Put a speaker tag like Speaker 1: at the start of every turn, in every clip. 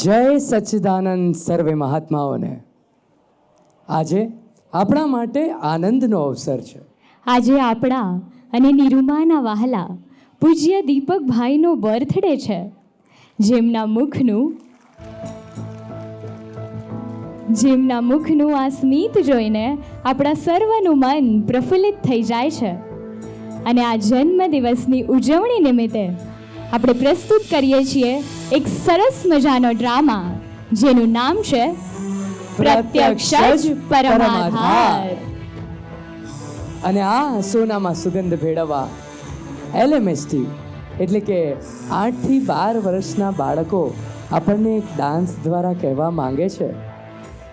Speaker 1: જય સચ્ચિદાનંદ સર્વે મહાત્માઓને. આજે આપણા માટે આનંદનો અવસર છે.
Speaker 2: આજે આપણા અને નિરૂમાના વહાલા પૂજ્ય દીપકભાઈનો બર્થડે છે, જેમના મુખનું આ સ્મિત જોઈને આપણા સર્વનું મન પ્રફુલ્લિત થઈ જાય છે. અને આ જન્મદિવસની ઉજવણી નિમિત્તે આપણે પ્રસ્તુત કરીએ છીએ એક સરસ મજાનો ડ્રામા, જેનું નામ છે પ્રત્યક્ષ જ પરમાધાર.
Speaker 1: અને આ સોનામાં સુગંધ ભેળવવા LMST એટલે કે 8 થી 12 વર્ષના બાળકો આપણને એક ડાન્સ દ્વારા કહેવા માંગે છે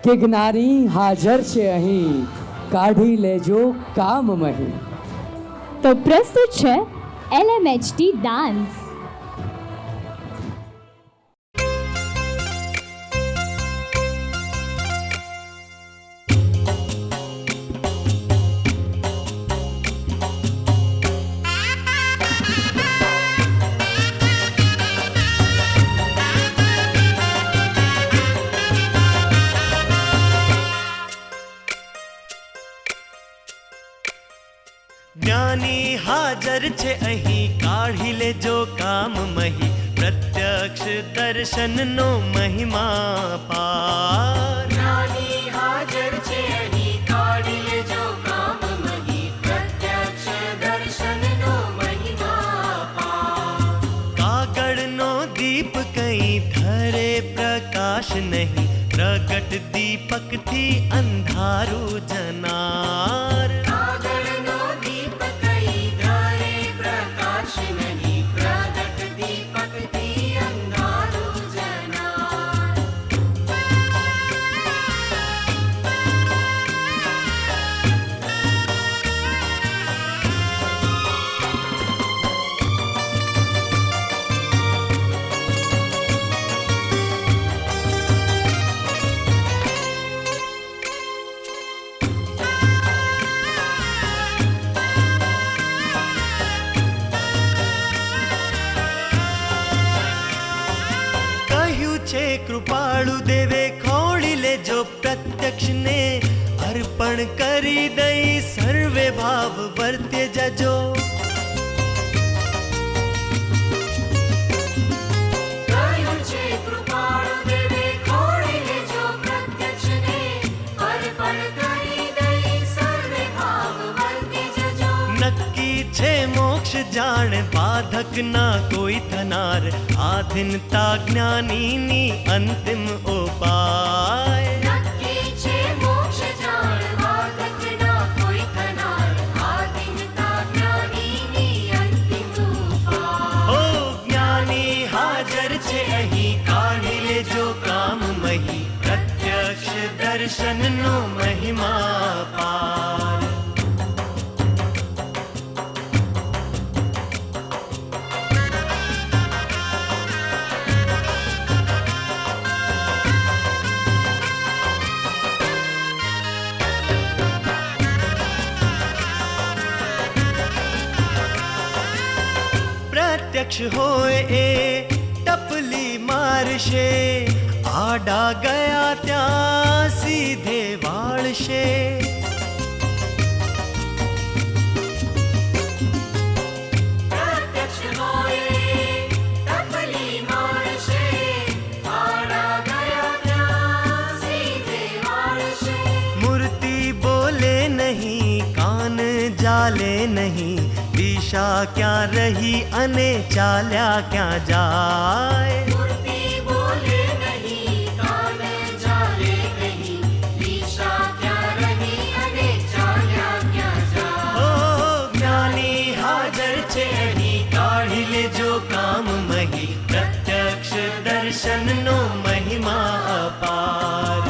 Speaker 1: કે જ્ઞાની હાજર છે અહીં, કાઢી લેજો કામ મહી.
Speaker 2: તો પ્રસ્તુત છે LMHT ડાન્સ.
Speaker 3: જ્ઞાની હાજર છે અહીં, કાઢી લેજો કામ મહી, પ્રત્યક્ષ દર્શનનો મહિમા પાર.
Speaker 4: જ્ઞાની હાજર છે અહીં, કાઢી લેજો કામ મહી, પ્રત્યક્ષ દર્શનનો મહિમા પાર.
Speaker 3: કાગળનો દીપ કઈ ધરે પ્રકાશ નહીં, પ્રગટ દીપકથી અંધારું જનાર. કૃપાળુ દેવે ખોળી લેજો પ્રત્યક્ષને, અર્પણ કરી દઈ સર્વે ભાવ વર્તે જજો.
Speaker 4: કહ્યું છે કૃપાળુ દેવે ખોળી લેજો પ્રત્યક્ષને, અર્પણ કરી દઈ સર્વે ભાવ વર્તે જજો.
Speaker 3: નક્કી છે મોક્ષ જાણ બાધક ના કોઈ થનાર, આધીનતા જ્ઞાનીની અંતિમ ઉપાય.
Speaker 4: નક્કી છે મોક્ષ જાણ બાધક ના કોઈ થનાર, આધીનતા જ્ઞાનીની અંતિમ ઉપાય.
Speaker 3: ઓ જ્ઞાની હાજર છે અહીં, કાઢી લેજો કામ મહી, પ્રત્યક્ષ દર્શનનો મહિમા પાર. પ્રત્યક્ષ હોય એ ટપલી મારશે, આડા ગયા ત્યાં સીધે વાળશે.
Speaker 4: પ્રત્યક્ષ હોય ટપલી મારશે, આડા ગયા ત્યાં સીધે વાળશે.
Speaker 3: મૂર્તિ બોલે નહીં, કાન જાલે નહીં, દિશા ક્યાં રહી અને ચાલ્યા ક્યાં જાય.
Speaker 4: મૂર્તિ બોલે નહીં, કાન ચાલે નહીં, દિશા ક્યાં રહી અને ચાલ્યા ક્યાં જાય.
Speaker 3: ઓ જ્ઞાની હાજર છે અહીં, કાઢી લેજો કામ મહી, પ્રત્યક્ષ દર્શનનો મહિમા અપાર.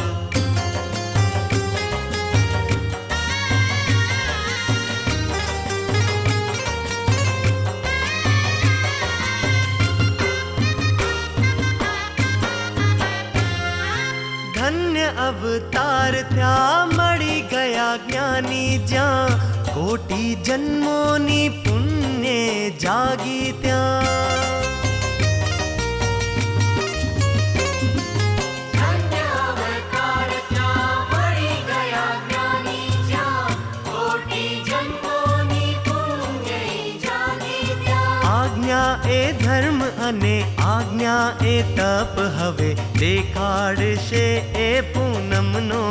Speaker 3: અવતાર ત્યાં મળી ગયા જ્ઞાની જ્યાં કોટી જન્મોની પુણ્ય જાગી ત્યાં
Speaker 4: ધન્ય અવતાર ત્યાં મળી ગયા જ્ઞાની જ્યાં કોટી જન્મોની પુણ્ય જાગી ત્યાં
Speaker 3: આજ્ઞા એ ધર્મ અને આજ્ઞા એ તપ હવે દેખાડશે એ પૂનમનો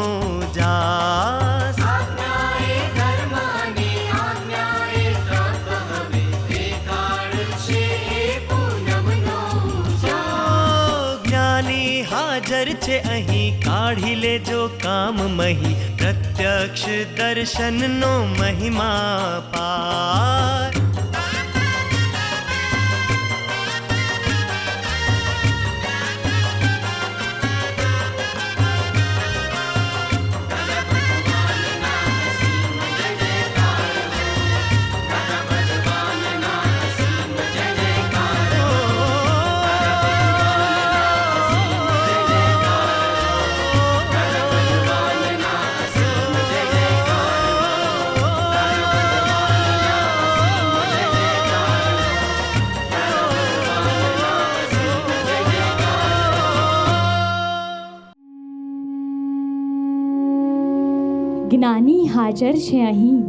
Speaker 3: જાસ
Speaker 4: આજ્ઞા એ ધર્મ અને આજ્ઞા એ તપ હવે દેખાડશે એ પૂનમનો જાસ
Speaker 3: જ્ઞાની હાજર છે અહીં કાઢી લેજો કામ મહી પ્રત્યક્ષ દર્શનનો મહિમા પાર
Speaker 2: જ્ઞાની હાજર છે અહીં,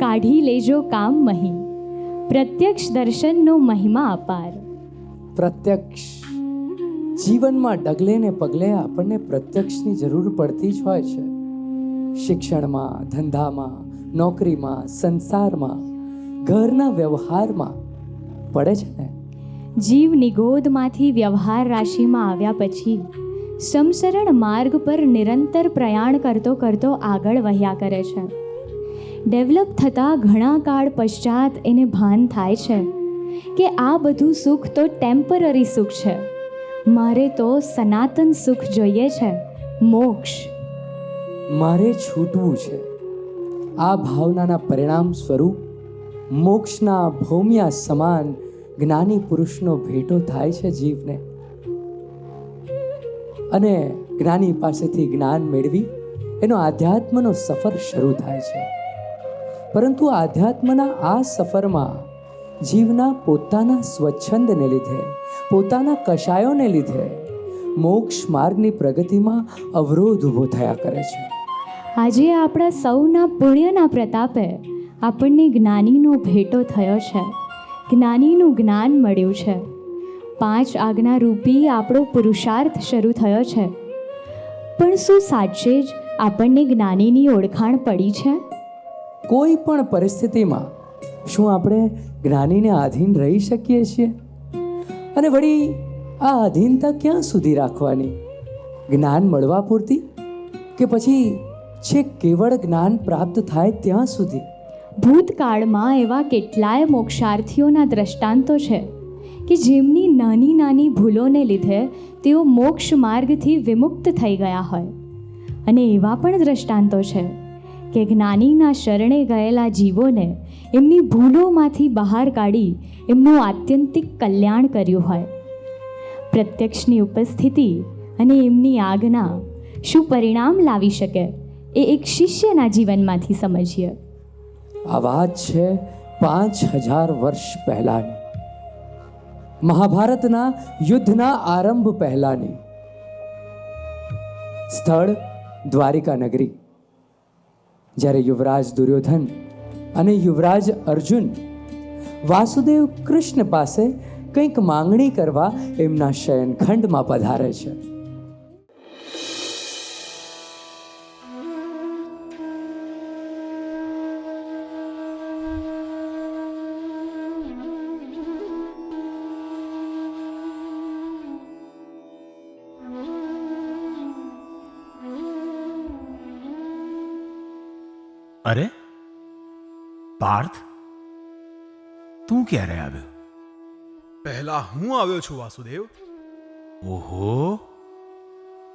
Speaker 2: કાઢી લેજો કામ મહી, પ્રત્યક્ષ દર્શનનો મહિમા અપાર.
Speaker 1: પ્રત્યક્ષ જીવનમાં ડગલે ને પગલે આપણને પ્રત્યક્ષની જરૂર પડતી જ હોય છે. શિક્ષણમાં, ધંધામાં, નોકરીમાં, સંસારમાં, ઘરના વ્યવહારમાં પડે છે ને.
Speaker 2: જીવ નિગોદમાંથી વ્યવહાર રાશિમાં આવ્યા પછી સમસરણ માર્ગ પર નિરંતર પ્રયાણ કરતો કરતો આગળ વહ્યા કરે છે. ડેવલપ થતાં ઘણા કાળ પશ્ચાત એને ભાન થાય છે કે આ બધું સુખ તો ટેમ્પરરી સુખ છે, મારે તો સનાતન સુખ જોઈએ છે, મોક્ષ.
Speaker 1: મારે છૂટવું છે. આ ભાવનાના પરિણામ સ્વરૂપ મોક્ષના ભૌમ્યા સમાન જ્ઞાની પુરુષનો ભેટો થાય છે જીવને. અને જ્ઞાની પાસેથી જ્ઞાન મેળવી એનો આધ્યાત્મનો સફર શરૂ થાય છે. પરંતુ આધ્યાત્મના આ સફરમાં જીવના પોતાના સ્વચ્છંદને લીધે, પોતાના કશાયોને લીધે મોક્ષ માર્ગની પ્રગતિમાં અવરોધ ઊભો થયા કરે છે.
Speaker 2: આજે આપણા સૌના પુણ્યના પ્રતાપે આપણને જ્ઞાનીનો ભેટો થયો છે, જ્ઞાનીનું જ્ઞાન મળ્યું છે. 5 આજ્ઞા રૂપી આપણો પુરુષાર્થ શરૂ થયો છે. પણ શું સાચે જ આપણને જ્ઞાનીની ઓળખાણ પડી છે?
Speaker 1: કોઈ પણ પરિસ્થિતિમાં શું આપણે જ્ઞાનીને આધીન રહી શકીએ છીએ? અને વળી આ આધીનતા ક્યાં સુધી રાખવાની? જ્ઞાન મળવા પૂરતી કે પછી છેક કેવળ જ્ઞાન પ્રાપ્ત થાય ત્યાં સુધી?
Speaker 2: ભૂતકાળમાં એવા કેટલાય મોક્ષાર્થીઓના દ્રષ્ટાંતો છે કે જેમની નાની નાની ભૂલોને લીધે તેઓ મોક્ષ માર્ગથી વિમુક્ત થઈ ગયા હોય. અને એવા પણ દ્રષ્ટાંતો છે કે જ્ઞાનીના શરણે ગયેલા જીવોને એમની ભૂલોમાંથી બહાર કાઢી એમનું આત્યંતિક કલ્યાણ કર્યું હોય. પ્રત્યક્ષની ઉપસ્થિતિ અને એમની આજ્ઞા શું પરિણામ લાવી શકે એ એક શિષ્યના જીવનમાંથી સમજીએ.
Speaker 1: આ વાત છે 5000 વર્ષ પહેલાની, મહાભારતના યુદ્ધના આરંભ પહેલાની. સ્થળ દ્વારિકા નગરી. જ્યારે યુવરાજ દુર્યોધન અને યુવરાજ અર્જુન વાસુદેવ કૃષ્ણ પાસે કંઈક માંગણી કરવા એમના શયનખંડમાં પધારે છે.
Speaker 5: અરે પાર્થ, તું ક્યારે આવ્યો?
Speaker 6: પહેલા હું આવ્યો છું વાસુદેવ.
Speaker 5: ઓહો,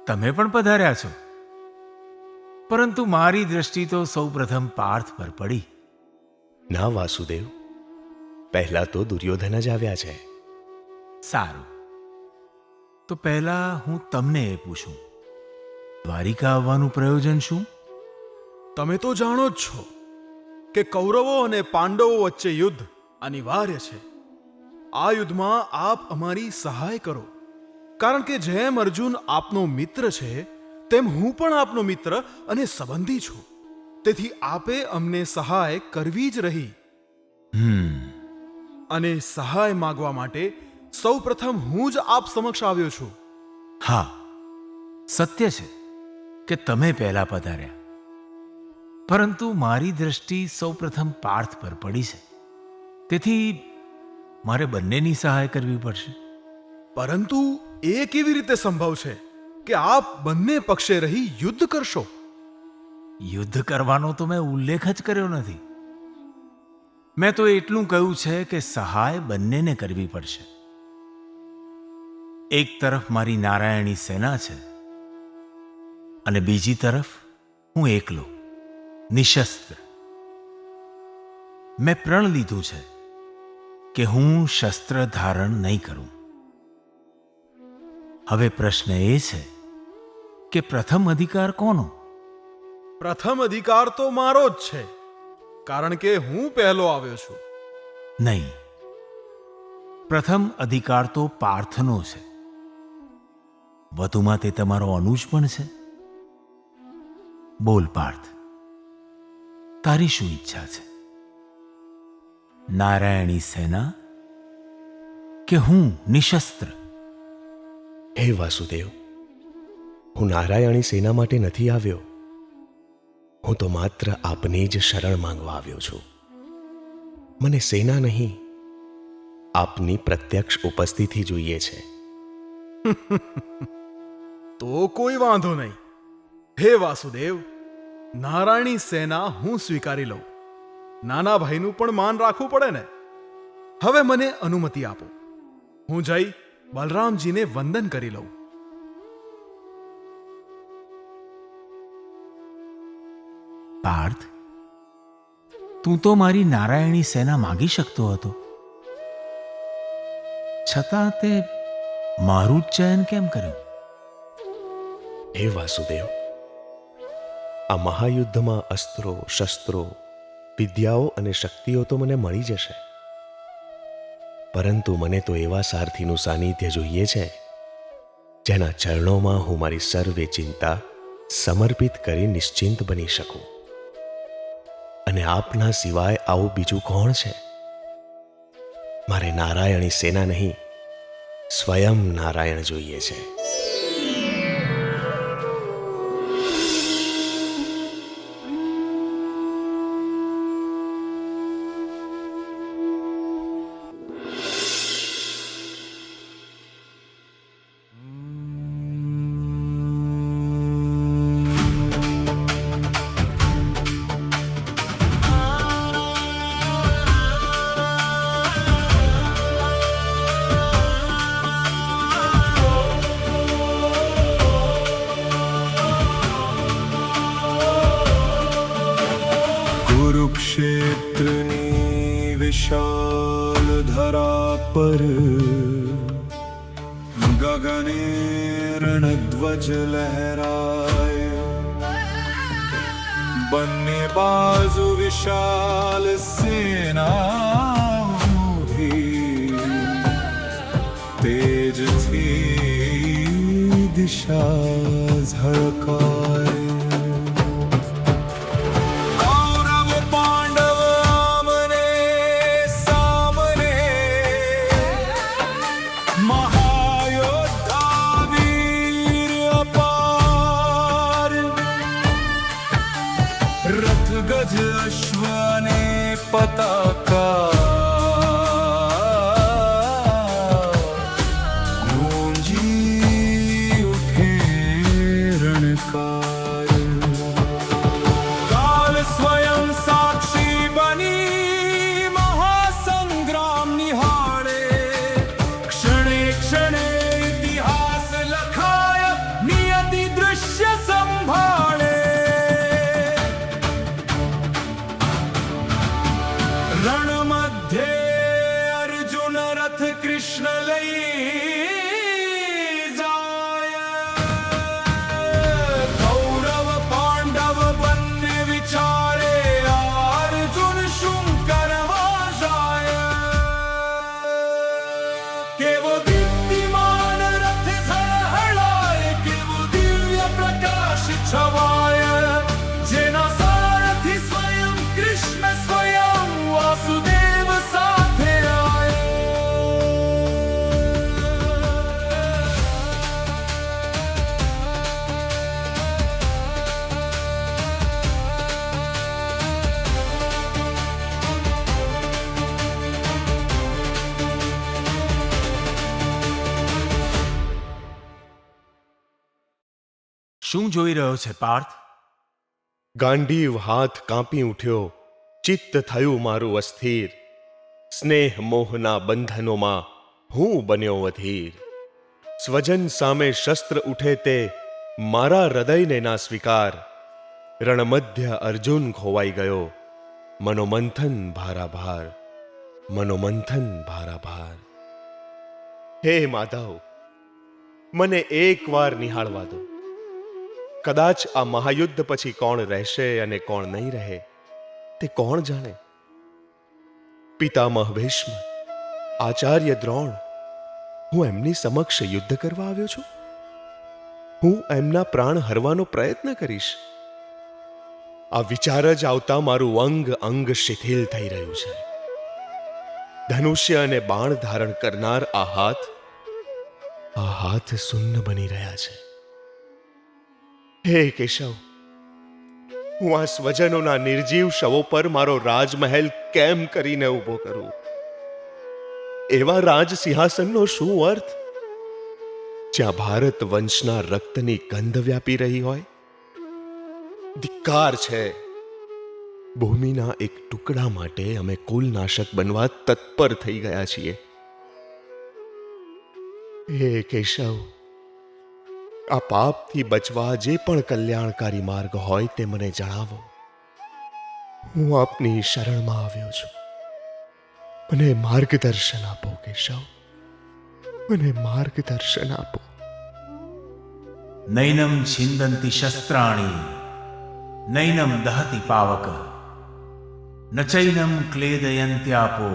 Speaker 5: તમે પણ પધાર્યા છો. પરંતુ મારી દ્રષ્ટિ તો સૌપ્રથમ પાર્થ પર પડી.
Speaker 7: ના વાસુદેવ, પહેલા તો દુર્યોધન જ આવ્યા છે.
Speaker 5: સારું, તો પહેલા હું તમને એ પૂછું દ્વારિકા આવવાનું પ્રયોજન શું?
Speaker 6: તમે તો જાણો જ છો કે કૌરવો અને પાંડવો વચ્ચે યુદ્ધ અનિવાર્ય છે. આ યુદ્ધમાં આપ અમારી સહાય કરો, કારણ કે જેમ અર્જુન આપનો મિત્ર છે તેમ હું પણ આપનો મિત્ર અને સંબંધી છું. તેથી આપે અમને સહાય કરવી જ રહી. અને સહાય માગવા માટે સૌપ્રથમ હું જ આપ સમક્ષ આવ્યો છું.
Speaker 5: હા, સત્ય છે કે તમે પહેલા પધાર્યા, પરંતુ મારી દ્રષ્ટિ સૌપ્રથમ પાર્થ પર પડી છે. તેથી મારે બંનેની સહાય કરવી પડશે.
Speaker 6: પરંતુ એ કેવી રીતે સંભવ છે કે આપ બંને પક્ષે રહી યુદ્ધ કરશો?
Speaker 5: યુદ્ધ કરવાનો તો મેં ઉલ્લેખ જ કર્યો નથી. મેં તો એટલું કહ્યું છે કે સહાય બંનેને કરવી પડશે. એક તરફ મારી નારાયણી સેના છે અને બીજી તરફ હું એકલો, નિશસ્ત્ર. મેં પ્રણ લીધું છે કે હું શસ્ત્ર ધારણ નહીં કરું. હવે પ્રશ્ન એ છે કે પ્રથમ અધિકાર કોનો?
Speaker 6: પ્રથમ અધિકાર તો મારો જ છે, કારણ કે હું પહેલો આવ્યો છું.
Speaker 5: નહીં, પ્રથમ અધિકાર તો પાર્થનો છે. વધુમાં તે તમારો અનુજ પણ છે. બોલ પાર્થ, તારી શું ઈચ્છા છે? નારાયણી સેના કે હું નિશસ્ત્ર?
Speaker 7: હે વાસુદેવ, હું નારાયણી સેના માટે નથી આવ્યો. હું તો માત્ર આપની જ શરણ માંગવા આવ્યો છું. મને સેના નહીં, આપની પ્રત્યક્ષ ઉપસ્થિતિ જોઈએ છે.
Speaker 6: તો કોઈ વાંધો નહીં. હે વાસુદેવ, નારાયણી સેના હું સ્વીકારી લઉં. નાના ભાઈનું પણ માન રાખવું પડે ને. હવે મને અનુમતિ આપો, હું જઈ બલરામજીને વંદન કરી લઉં.
Speaker 5: પાર્થ, તું તો મારી નારાયણી સેના માગી શકતો હતો, છતાં તે મારું જ ચયન કેમ કર્યું?
Speaker 7: હે વાસુદેવ, આ મહાયુદ્ધમાં અસ્ત્રો, શસ્ત્રો, વિદ્યાઓ અને શક્તિઓ તો મને મળી જશે, પરંતુ મને તો એવા સારથીનું સાનિધ્ય જોઈએ છે જેના ચરણોમાં હું મારી સર્વે ચિંતા સમર્પિત કરી નિશ્ચિંત બની શકું. અને આપના સિવાય આવું બીજું કોણ છે? મારે નારાયણી સેના નહીં, સ્વયં નારાયણ જોઈએ છે.
Speaker 8: कुरुक्षेत्रनी विशाल धरा पर गगने रणध्वज लहराए, बन्ने बाजु विशाल सेना भी तेज थी दिशा झळकाए. गज अश्वने पताका गूंजी उठे रणकार. काल स्वयं साक्षी बनी महासंग्राम निहाळे, क्षणे क्षणे
Speaker 5: શું જોઈ રહ્યો છે પાર્થ?
Speaker 7: ગાંડીવ હાથ કાંપી ઉઠ્યો, ચિત્ત થયું મારું અસ્થિર, સ્નેહ મોહના બંધનોમાં હું બન્યો અધીર. સ્વજન સામે શસ્ત્ર ઉઠે તે મારા હૃદયને ના સ્વીકાર, રણમધ્ય અર્જુન ખોવાઈ ગયો, મનોમંથન ભારાભાર, મનોમંથન ભારાભાર. હે માધવ, મને એકવાર નિહાળવા દો. કદાચ આ મહાયુદ્ધ પછી કોણ રહેશે અને કોણ નહીં રહે તે કોણ જાણે. પિતામહ ભીષ્મ, આચાર્ય દ્રોણ, હું એમની સમક્ષ યુદ્ધ કરવા આવ્યો છું? હું એમના પ્રાણ હરવાનો પ્રયત્ન કરીશ? આ વિચાર જ આવતા મારું અંગ અંગ શિથિલ થઈ રહ્યું છે. ધનુષ્ય અને બાણ ધારણ કરનાર આ હાથ સુન્ન બની રહ્યા છે. હે કેશવ, હું આ સ્વજનોના નિર્જીવ શવો પર મારો રાજમહેલ કેમ કરીને ઊભો કરું? એવા રાજ સિંહાસનનો શું અર્થ જ્યાં ભારત વંશના રક્તની ગંધ વ્યાપી રહી હોય? ધિક્કાર છે. ભૂમિના એક ટુકડા માટે અમે કુલનાશક બનવા તત્પર થઈ ગયા છીએ. હે કેશવ, આ પાપથી બચવા જે પણ કલ્યાણકારી માર્ગ હોય તે મને જણાવો. હું આપની શરણમાં આવ્યો છું. મને માર્ગદર્શન આપો કેશવ, મને માર્ગદર્શન આપો.
Speaker 5: નૈનમ છિંદંતિ શસ્ત્રાણી, નૈનમ દહતિ પાવક, ન ચૈનમ ક્લેદયંત્યાપો,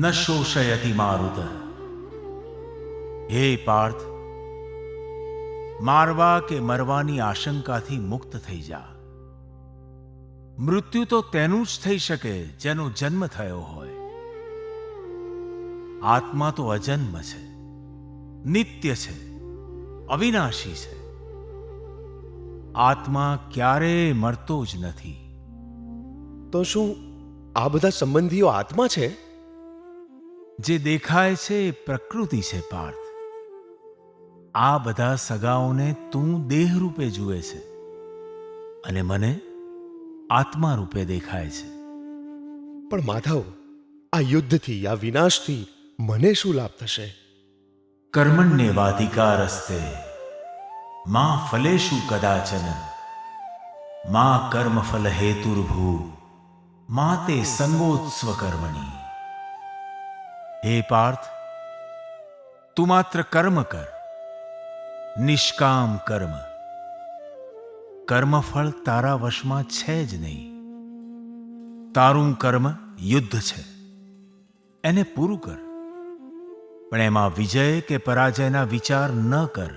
Speaker 5: ન શોષયતિ મારુત. હે પાર્થ, મારવા કે મરવાની આશંકાથી મુક્ત થઈ જા. મૃત્યુ તો તેનું જ થઈ શકે જેનો જન્મ થયો હોય. આત્મા તો અજન્મ છે, નિત્ય છે, અવિનાશી છે. આત્મા ક્યારેય મરતો જ નથી.
Speaker 7: તો શું આ બધા સંબંધીઓ આત્મા છે?
Speaker 5: જે દેખાય છે એ પ્રકૃતિ છે પાર્થ. આ બધા સગાઓને તું દેહ રૂપે જુએ છે અને મને આત્મા રૂપે દેખાય છે.
Speaker 7: પણ માધવ, આ યુદ્ધથી, આ વિનાશથી મને શું લાભ થશે?
Speaker 5: કર્મણ્યેવાધિકારસ્તે મા ફલેષુ કદાચન, મા કર્મફલ હેતુર્ભૂ, મા તે સંગોત્સ્વ કર્મણી. હે પાર્થ, તું માત્ર કર્મ કર, નિષ્કામ કર્મ. કર્મફળ તારા વશમાં છે જ નહીં. તારું કર્મ યુદ્ધ છે, એને પૂરું કર. પણ એમાં વિજય કે પરાજયના વિચાર ન કર.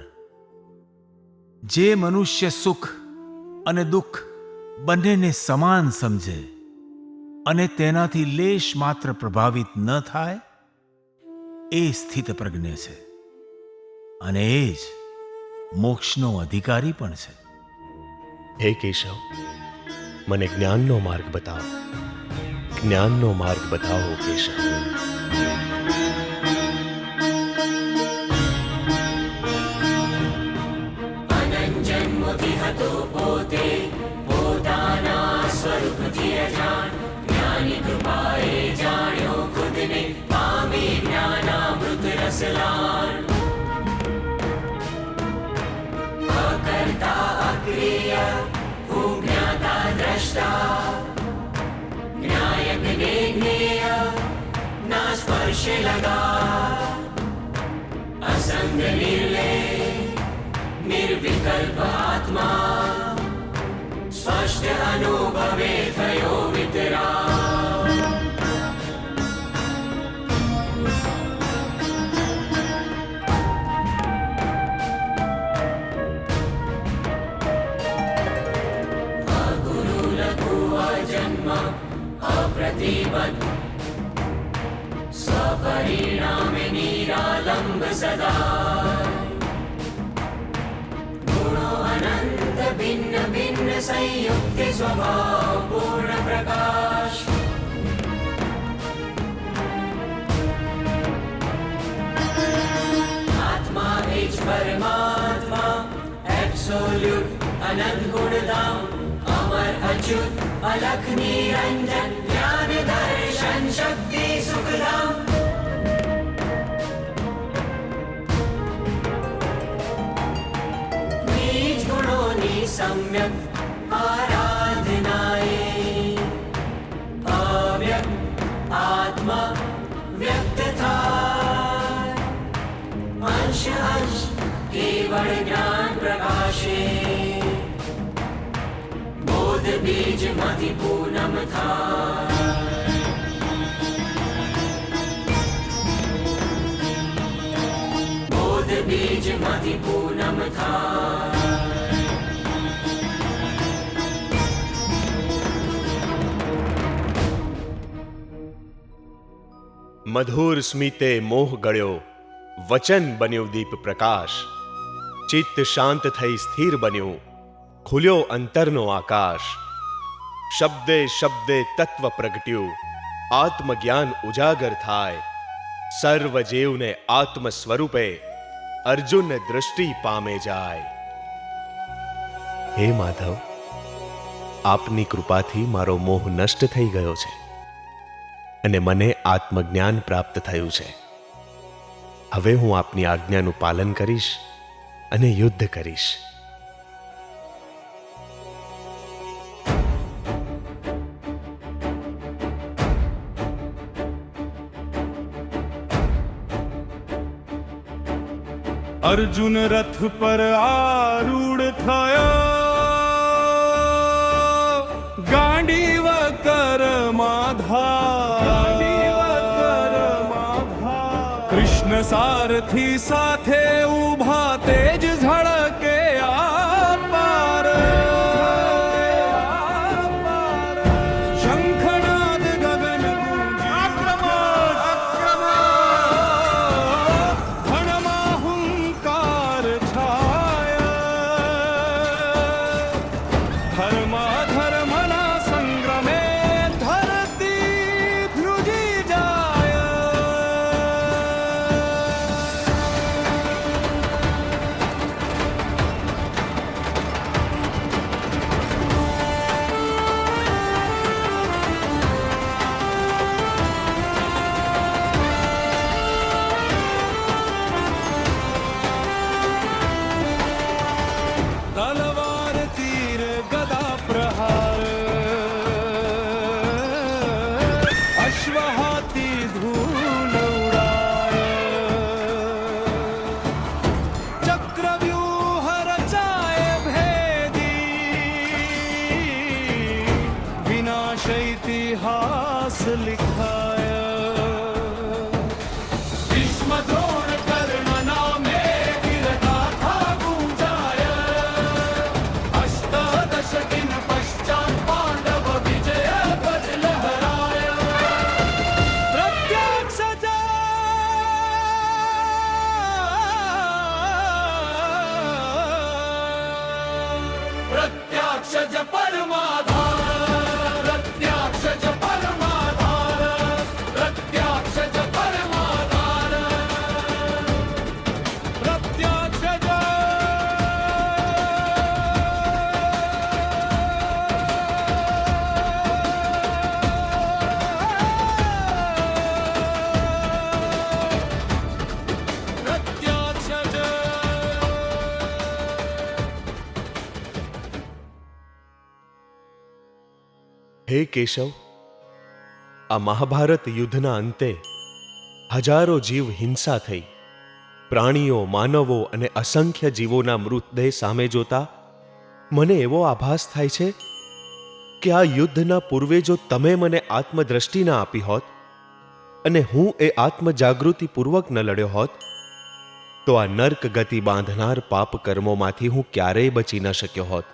Speaker 5: જે મનુષ્ય સુખ અને દુઃખ બંનેને સમાન સમજે અને તેનાથી લેશ માત્ર પ્રભાવિત ન થાય, એ સ્થિત પ્રજ્ઞ છે અને એ જ મોક્ષનો અધિકારી પણ છે.
Speaker 7: હે કેશવ, મને જ્ઞાનનો માર્ગ બતાવો. જ્ઞાનનો માર્ગ બતાવો કેશવ.
Speaker 4: અનંજન્મુતિ હતો પોતે પોતાના સ્વરૂપથી અજાણ, જ્ઞાની કૃપાએ જાણ્યો ખુદને, પામી જ્ઞાનામૃત રસલાણ. અકર્તા અક્રિય હું જ્ઞાતા દ્રષ્ટા, જ્ઞાયક ને જ્ઞેય ના સ્પર્શે લગા. અસંગ નિર્લેપ નિર્વિકલ્પ આત્મા, સ્પષ્ટ અનુભવે થયો વિતરાગ. અગુરુ લઘુ અજન્મ અપ્રતિબદ્ધ, સ્વપરિણામે નિરાલંબ સદા. અનંત ભિન્ન ભિન્ન સંયુક્ત સ્વભાવ પૂર્ણ પ્રકાશ. આત્મા એ જ પરમાત્મા, એબ્સોલ્યુટ अनंत गुणधाम अमर अच्युत अलख निरंजन ज्ञान दर्शन शक्ति सुखधाम बीज गुणोनी सम्यक आराधनाए अव्यक्त आत्मा व्यक्त था अंश अंश केवल ज्ञान प्रकाशे बोध बीज मति पूनम था बोध बीज मति पूनम था
Speaker 7: મધુર સ્મિતે મોહ ગળ્યો, વચન બન્યું દીપ પ્રકાશ, ચિત્ત શાંત થઈ સ્થિર બન્યું, ખુલ્યો અંતરનો આકાશ. શબ્દે શબ્દે તત્વ પ્રગટ્યું, આત્મજ્ઞાન ઉજાગર થાય, સર્વ જીવને આત્મ સ્વરૂપે અર્જુન દૃષ્ટિ પામે જાય. હે માધવ, આપની કૃપાથી મારો મોહ નષ્ટ થઈ ગયો છે અને મને આત્મજ્ઞાન પ્રાપ્ત થયું છે. હવે હું આપની આજ્ઞાનું પાલન કરીશ અને યુદ્ધ કરીશ.
Speaker 8: अर्जुन रथ पर आरूढ़ थयो, गांडीव कर कृष्ण सारथी साथे उभा तेज झड़के आपार. शंखनाद गगन गूंजे, धनमा हुंकार छाया, धर्मा धर्मना संग्रमे धरती ध्रुजी जाय. तलवार तीर गदा प्रहार, अश्वहाती धूल उड़ाय, चक्रव्यूह रचाय भेदी, विनाश इतिहास लिखाय. भीष्म द्रोण कर्ण नामे वीरगाथा गूंजाय, अष्टादश दिन पश्चात पांडव विजय ध्वज लहराय. प्रत्यक्ष प्रत्यक्ष परमाधार, प्रत्यक्ष परमाधार, प्रत्यक्ष परमाधार, प्रत्यक्ष
Speaker 7: હે કેશવ, આ મહાભારત યુદ્ધના અંતે હજારો જીવ હિંસા થઈ, પ્રાણીઓ, માનવો અને અસંખ્ય જીવોના મૃતદેહ સામે જોતા મને એવો આભાસ થાય છે કે આ યુદ્ધના પૂર્વે જો તમે મને આત્મદ્રષ્ટિ ના આપી હોત અને હું એ આત્મજાગૃતિપૂર્વક ન લડ્યો હોત તો આ નર્ક ગતિ બાંધનાર પાપ કર્મોમાંથી હું ક્યારેય બચી ન શક્યો હોત.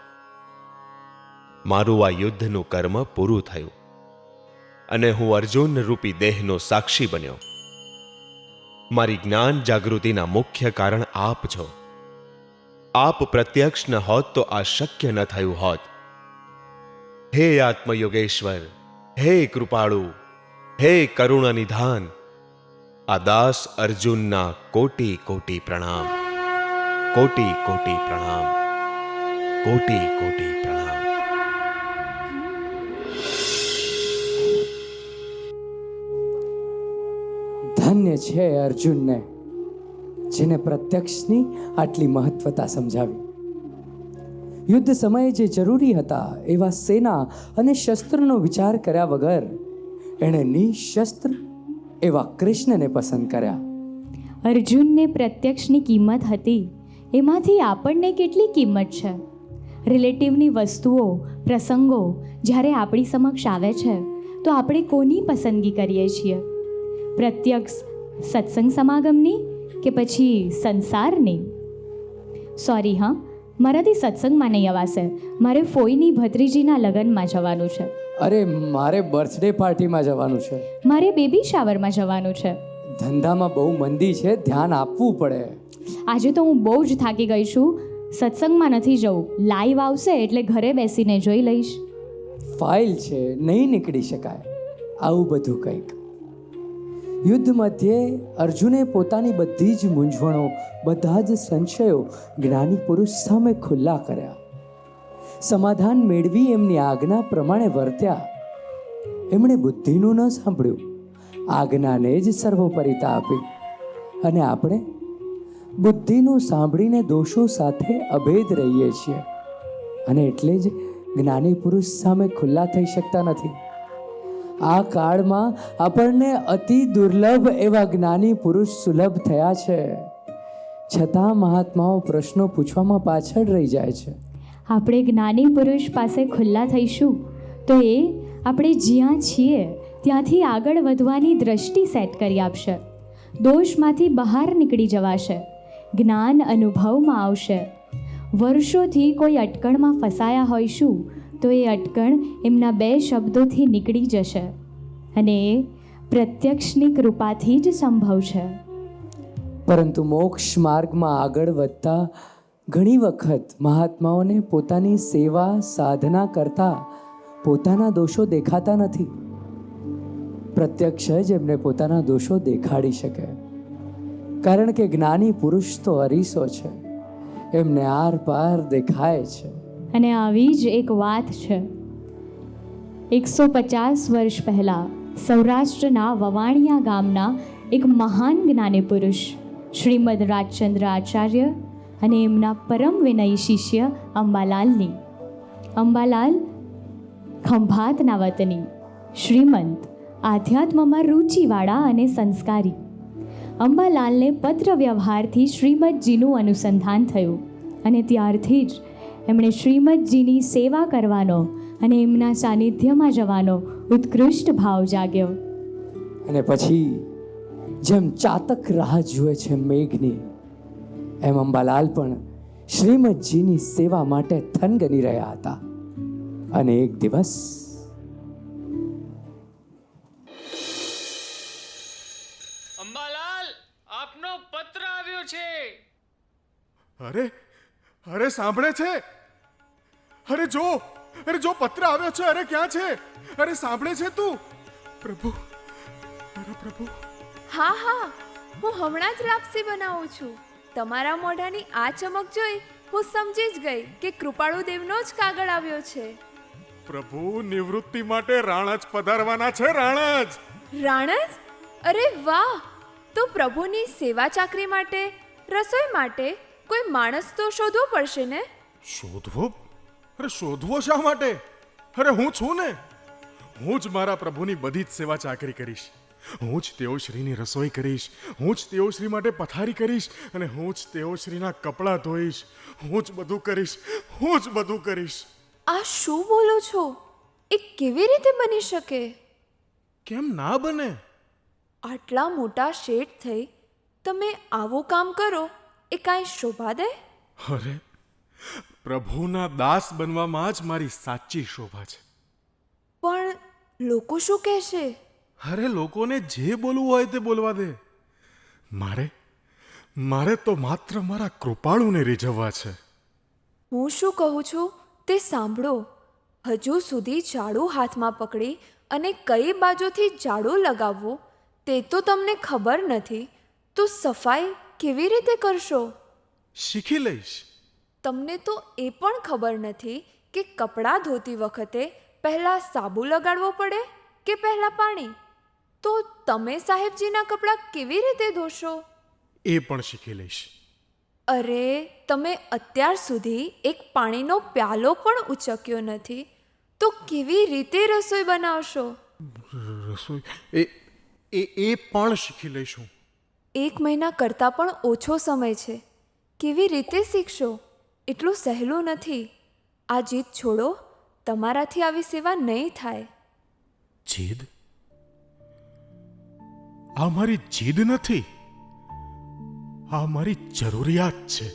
Speaker 7: મારું આ યુદ્ધનું કર્મ પૂરું થયું અને હું અર્જુન રૂપી દેહનો સાક્ષી બન્યો. મારી જ્ઞાન જાગૃતિના મુખ્ય કારણ આપ છો. આપ પ્રત્યક્ષ ન હોત તો આ શક્ય ન થયું હોત. હે આત્મયોગેશ્વર, હે કૃપાળુ, હે કરુણ નિધાન, આ દાસ અર્જુનના કોટી કોટી પ્રણામ, કોટી કોટી પ્રણામ. કોટી કોટી પ્રણામ.
Speaker 1: ધન્ય છે અર્જુનને જેને પ્રત્યક્ષની આટલી મહત્વતા સમજાવી. યુદ્ધ સમયે જે જરૂરી હતા એવા સેના અને શસ્ત્રનો વિચાર કર્યા વગર એણે નિશસ્ત્ર એવા કૃષ્ણને પસંદ કર્યા.
Speaker 2: અર્જુનને પ્રત્યક્ષની કિંમત હતી, એમાંથી આપણને કેટલી કિંમત છે? રિલેટિવની વસ્તુઓ, પ્રસંગો જ્યારે આપણી સમક્ષ આવે છે તો આપણે કોની પસંદગી કરીએ છીએ? પ્રત્યક્ષ સત્સંગ સમાગમની કે પછી સંસારની? સોરી હા, મારાથી સત્સંગમાં નહીં અવાશે. મારે ફોઈની ભત્રીજીના લગ્નમાં જવાનું છે.
Speaker 1: અરે મારે બર્થડે પાર્ટીમાં જવાનું છે.
Speaker 2: મારે બેબી શાવરમાં જવાનું છે.
Speaker 1: ધંધામાં બહુ મંદી છે, ધ્યાન આપવું પડે.
Speaker 2: આજે તો હું બહુ જ થાકી ગઈ છું. સત્સંગમાં નથી જવું. લાઈવ આવશે એટલે ઘરે બેસીને જોઈ લઈશ.
Speaker 1: ફાઇલ છે, નહીં નીકળી શકાય. આવું બધું કંઈક. યુદ્ધ મધ્યે અર્જુને પોતાની બધી જ મૂંઝવણો, બધા જ સંશયો જ્ઞાની પુરુષ સામે ખુલ્લા કર્યા. સમાધાન મેળવી એમની આજ્ઞા પ્રમાણે વર્ત્યા. એમણે બુદ્ધિનું ન સાંભળ્યું, આજ્ઞાને જ સર્વોપરિતા આપી. અને આપણે બુદ્ધિનું સાંભળીને દોષો સાથે અભેદ રહીએ છીએ અને એટલે જ જ્ઞાની પુરુષ સામે ખુલ્લા થઈ શકતા નથી. આ કાળમાં આપણને અતિ દુર્લભ એવા જ્ઞાની પુરુષ સુલભ થયા છે, છતાં મહાત્માઓ પ્રશ્નો પૂછવામાં પાછળ રહી જાય છે.
Speaker 2: આપણે જ્ઞાની પુરુષ પાસે ખુલ્લા થઈશું તો એ આપણે જ્યાં છીએ ત્યાંથી આગળ વધવાની દ્રષ્ટિ સેટ કરી આપશે. દોષમાંથી બહાર નીકળી જવાશે, જ્ઞાન અનુભવમાં આવશે. વર્ષોથી કોઈ અટકણમાં ફસાયા હોઈશું તો એ અટકણ એમના 2 શબ્દોથી નીકળી જશે અને એ પ્રત્યક્ષની કૃપાથી જ સંભવ છે.
Speaker 1: પરંતુ મોક્ષ માર્ગમાં આગળ વધતા ઘણી વખત મહાત્માઓને પોતાની સેવા સાધના કરતા પોતાના દોષો દેખાતા નથી. પ્રત્યક્ષ જ એમને પોતાના દોષો દેખાડી શકે, કારણ કે જ્ઞાની પુરુષ તો અરીસો છે, એમને આર પાર દેખાય છે.
Speaker 2: અને આવી જ એક વાત છે. 150 વર્ષ પહેલાં સૌરાષ્ટ્રના વવાણિયા ગામના એક મહાન જ્ઞાની પુરુષ શ્રીમદ રાજચંદ્ર આચાર્ય અને એમના પરમ વિનયી શિષ્ય અંબાલાલ ખંભાતના વતની, શ્રીમંત, આધ્યાત્મમાં રુચિવાળા અને સંસ્કારી. અંબાલાલને પત્ર વ્યવહારથી શ્રીમદજીનું અનુસંધાન થયું અને ત્યારથી જ એમણે શ્રીમદજીની સેવા કરવાનો અને એમના સાનિધ્યમાં જવાનો ઉત્કૃષ્ટ ભાવ જાગ્યો.
Speaker 1: અને પછી જેમ ચાતક રાહ જુએ છે મેઘની, એમ અંબાલાલ પણ શ્રીમદજીની સેવા માટે થનગની રહ્યા હતા. અને એક દિવસ
Speaker 8: અંબાલાલ, આપનો પત્ર આવ્યો છે.
Speaker 6: અરે સાંભળે છે? અરે જો પત્ર આવ્યો છે. અરે ક્યાં છે? અરે સાંભળે છે તું? પ્રભુ, અરે પ્રભુ.
Speaker 9: હા, હું હમણાં જ લાપસી બનાવું છું. તમારા મોઢાની આ ચમક જોઈ હું સમજી જ ગઈ કે કૃપાળુ દેવનો જ કાગળ આવ્યો છે.
Speaker 6: પ્રભુ, નિવૃત્તિ માટે રાણજ પધારવાના છે.
Speaker 9: રાણજ? અરે વાહ! તો પ્રભુની સેવા ચાકરી માટે, રસોઈ માટે કોઈ માણસ તો શોધવો પડશે ને?
Speaker 6: શોધવો? અરે શોધવો શા માટે? અરે હું છું ને. હું જ મારા પ્રભુની બધી જ સેવા ચાકરી કરીશ. હું જ તેઓ શ્રીની રસોઈ કરીશ, હું જ તેઓ શ્રી માટે પથારી કરીશ, અને હું જ તેઓ શ્રીના કપડાં ધોઈશ. હું જ બધું કરીશ.
Speaker 9: આ શું બોલો છો? એ કેવી રીતે બની શકે?
Speaker 6: કેમ ના બને?
Speaker 9: આટલા મોટા શેઠ થઈ તમે આવું કામ કરો એ કાંઈ શોભા દે?
Speaker 6: અરે પ્રભુના દાસ બનવામાં જ મારી સાચી શોભા છે.
Speaker 9: પણ લોકો શું કહેશે?
Speaker 6: અરે લોકોને જે બોલવું હોય તે બોલવા દે. મારે તો માત્ર મારા કૃપાળુને રીઝવવા છે.
Speaker 9: હું શું કહું છું તે સાંભળો. હજુ સુધી ઝાડુ હાથમાં પકડી અને કઈ બાજુથી ઝાડુ લગાવવું તે તો તમને ખબર નથી, તો સફાઈ કેવી રીતે કરશો?
Speaker 6: શીખી લઈશ.
Speaker 9: તમને તો એ પણ ખબર નથી કે કપડાં ધોતી વખતે પહેલાં સાબુ લગાડવો પડે કે પહેલાં પાણી? તો તમે સાહેબજીના કપડાં કેવી રીતે ધોશો?
Speaker 6: એ પણ શીખી લઈશ.
Speaker 9: અરે, તમે અત્યાર સુધી એક પાણીનો પ્યાલો પણ ઉચક્યો નથી, તો કેવી રીતે રસોઈ બનાવશો?
Speaker 6: રસોઈ એ પણ શીખી લઈશું.
Speaker 9: 1 મહિના કરતાં પણ ઓછો સમય છે. કેવી રીતે શીખશો? એટલું સહેલું નથી. આ જીદ છોડો, તમારાથી આવી સેવા નહીં થાય.
Speaker 6: જીદ? આ મારી જીદ નથી, આ મારી જરૂરિયાત છે.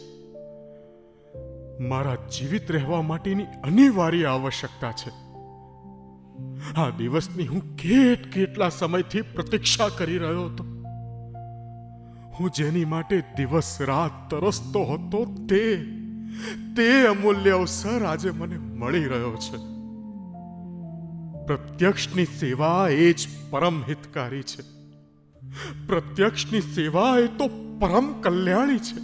Speaker 6: મારા જીવિત રહેવા માટેની અનિવાર્ય આવશ્યકતા છે. આ દિવસની હું કેટલા સમયથી પ્રતીક્ષા કરી રહ્યો હતો. હું જેની માટે દિવસ રાત તરસતો હતો તે અમૂલ્ય અવસર આજે મને મળી રહ્યો છે. પ્રત્યક્ષની સેવા એ જ પરમ હિતકારી છે. પ્રત્યક્ષની સેવા એ તો પરમ કલ્યાણી છે.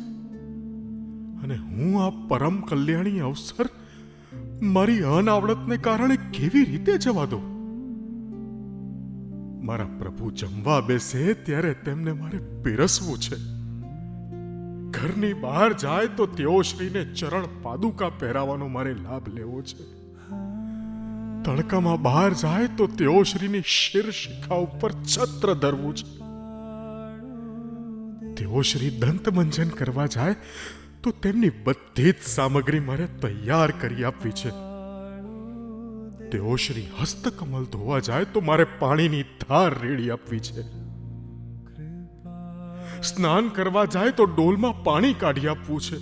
Speaker 6: અને હું આ પરમ કલ્યાણી અવસર મારી અનાવડતને કારણે કેવી રીતે જવા દઉં? મારા પ્રભુ જમવા બેસે ત્યારે તેમને મારે પીરસવું છે. ઘરની બહાર જાય તો તેઓ શ્રીને ચરણ પાદુકા પહેરાવાનો મારે લાભ લેવો છે. તડકામાં બહાર જાય તો તેઓ શ્રીની શિર શિખા ઉપર છત્ર ધરવું છે. તેઓ શ્રી દંતમંજન કરવા જાય તો તેમની બધી જ સામગ્રી મારે તૈયાર કરી આપવી છે. તેઓ શ્રી હસ્તકમલ ધોવા જાય તો મારે પાણીની ધાર રેડી આપવી છે. સ્નાન કરવા જાય તો ડોલમાં પાણી કાઢી આપવું છે.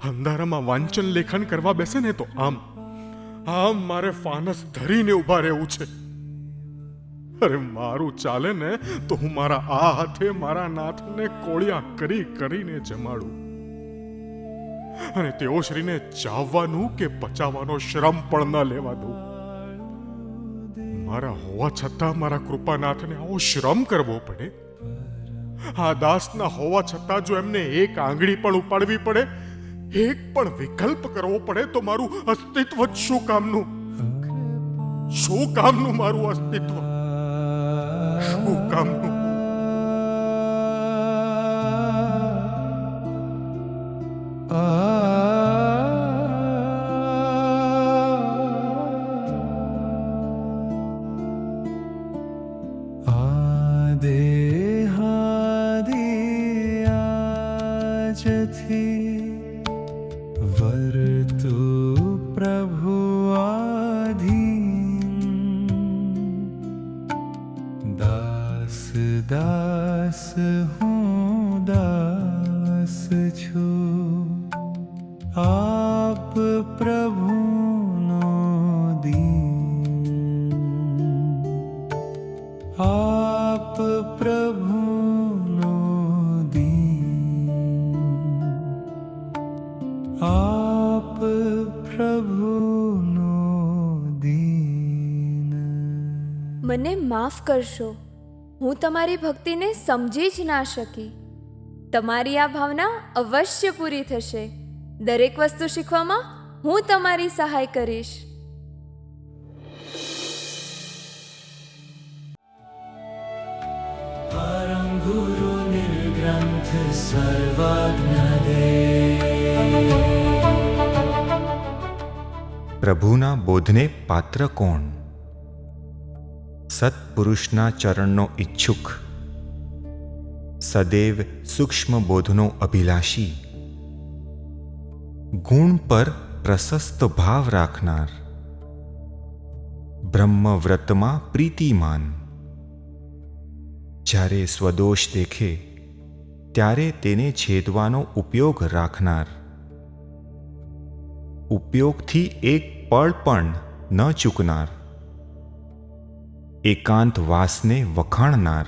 Speaker 6: અંધારામાં વાંચન લેખન કરવા બેસે ને તો આમ મારે ફાનસ ધરીને ઊભા રહેવું છે. અરે, મારું ચાલે ને તો હું મારા આ હાથે મારા નાથને કોળિયા કરીને જમાડું. અને તેઓ શ્રીને ચાવવાનું કે પચાવવાનો શ્રમ પણ ન લેવા દઉં. મારા હોવા છતાં મારા કૃપાનાથને આવો શ્રમ કરવો પડે? આ દાસના હોવા છતાં જો એમને એક આંગળી પણ ઉપાડવી પડે, એક પણ વિકલ્પ કરવો પડે, તો મારું અસ્તિત્વ જ શું કામનું? શું કામનું મારું અસ્તિત્વ? શું કામનું?
Speaker 3: વર્તુ પ્રભુ આધીન, દાસ દાસ હું દાસ છું, આપ પ્રભુનો દીન, આપ પ્રભુનો દીન, આપ પ્રભુનો દીન.
Speaker 9: મને માફ કરશો, હું તમારી ભક્તિને સમજી જ ના શકી. તમારી આ ભાવના અવશ્ય પૂરી થશે. દરેક વસ્તુ શીખવામાં હું તમારી સહાય કરીશ.
Speaker 3: પરમ ગુરુ નિર્ગ્રંથ સર્વજ્ઞ દેવ.
Speaker 10: પ્રભુના બોધને પાત્ર કોણ? સત્પુરુષના ચરણનો ઈચ્છુક, સદૈવ સૂક્ષ્મ બોધનો અભિલાષી, ગુણ પર પ્રશસ્ત ભાવ રાખનાર, બ્રહ્મવ્રતમાં પ્રીતિમાન, જ્યારે સ્વદોષ દેખે ત્યારે તેને છેદવાનો ઉપયોગ રાખનાર, ઉપયોગથી એક પળ પણ ન ચૂકનાર, એકાંત વાસને વખાણનાર,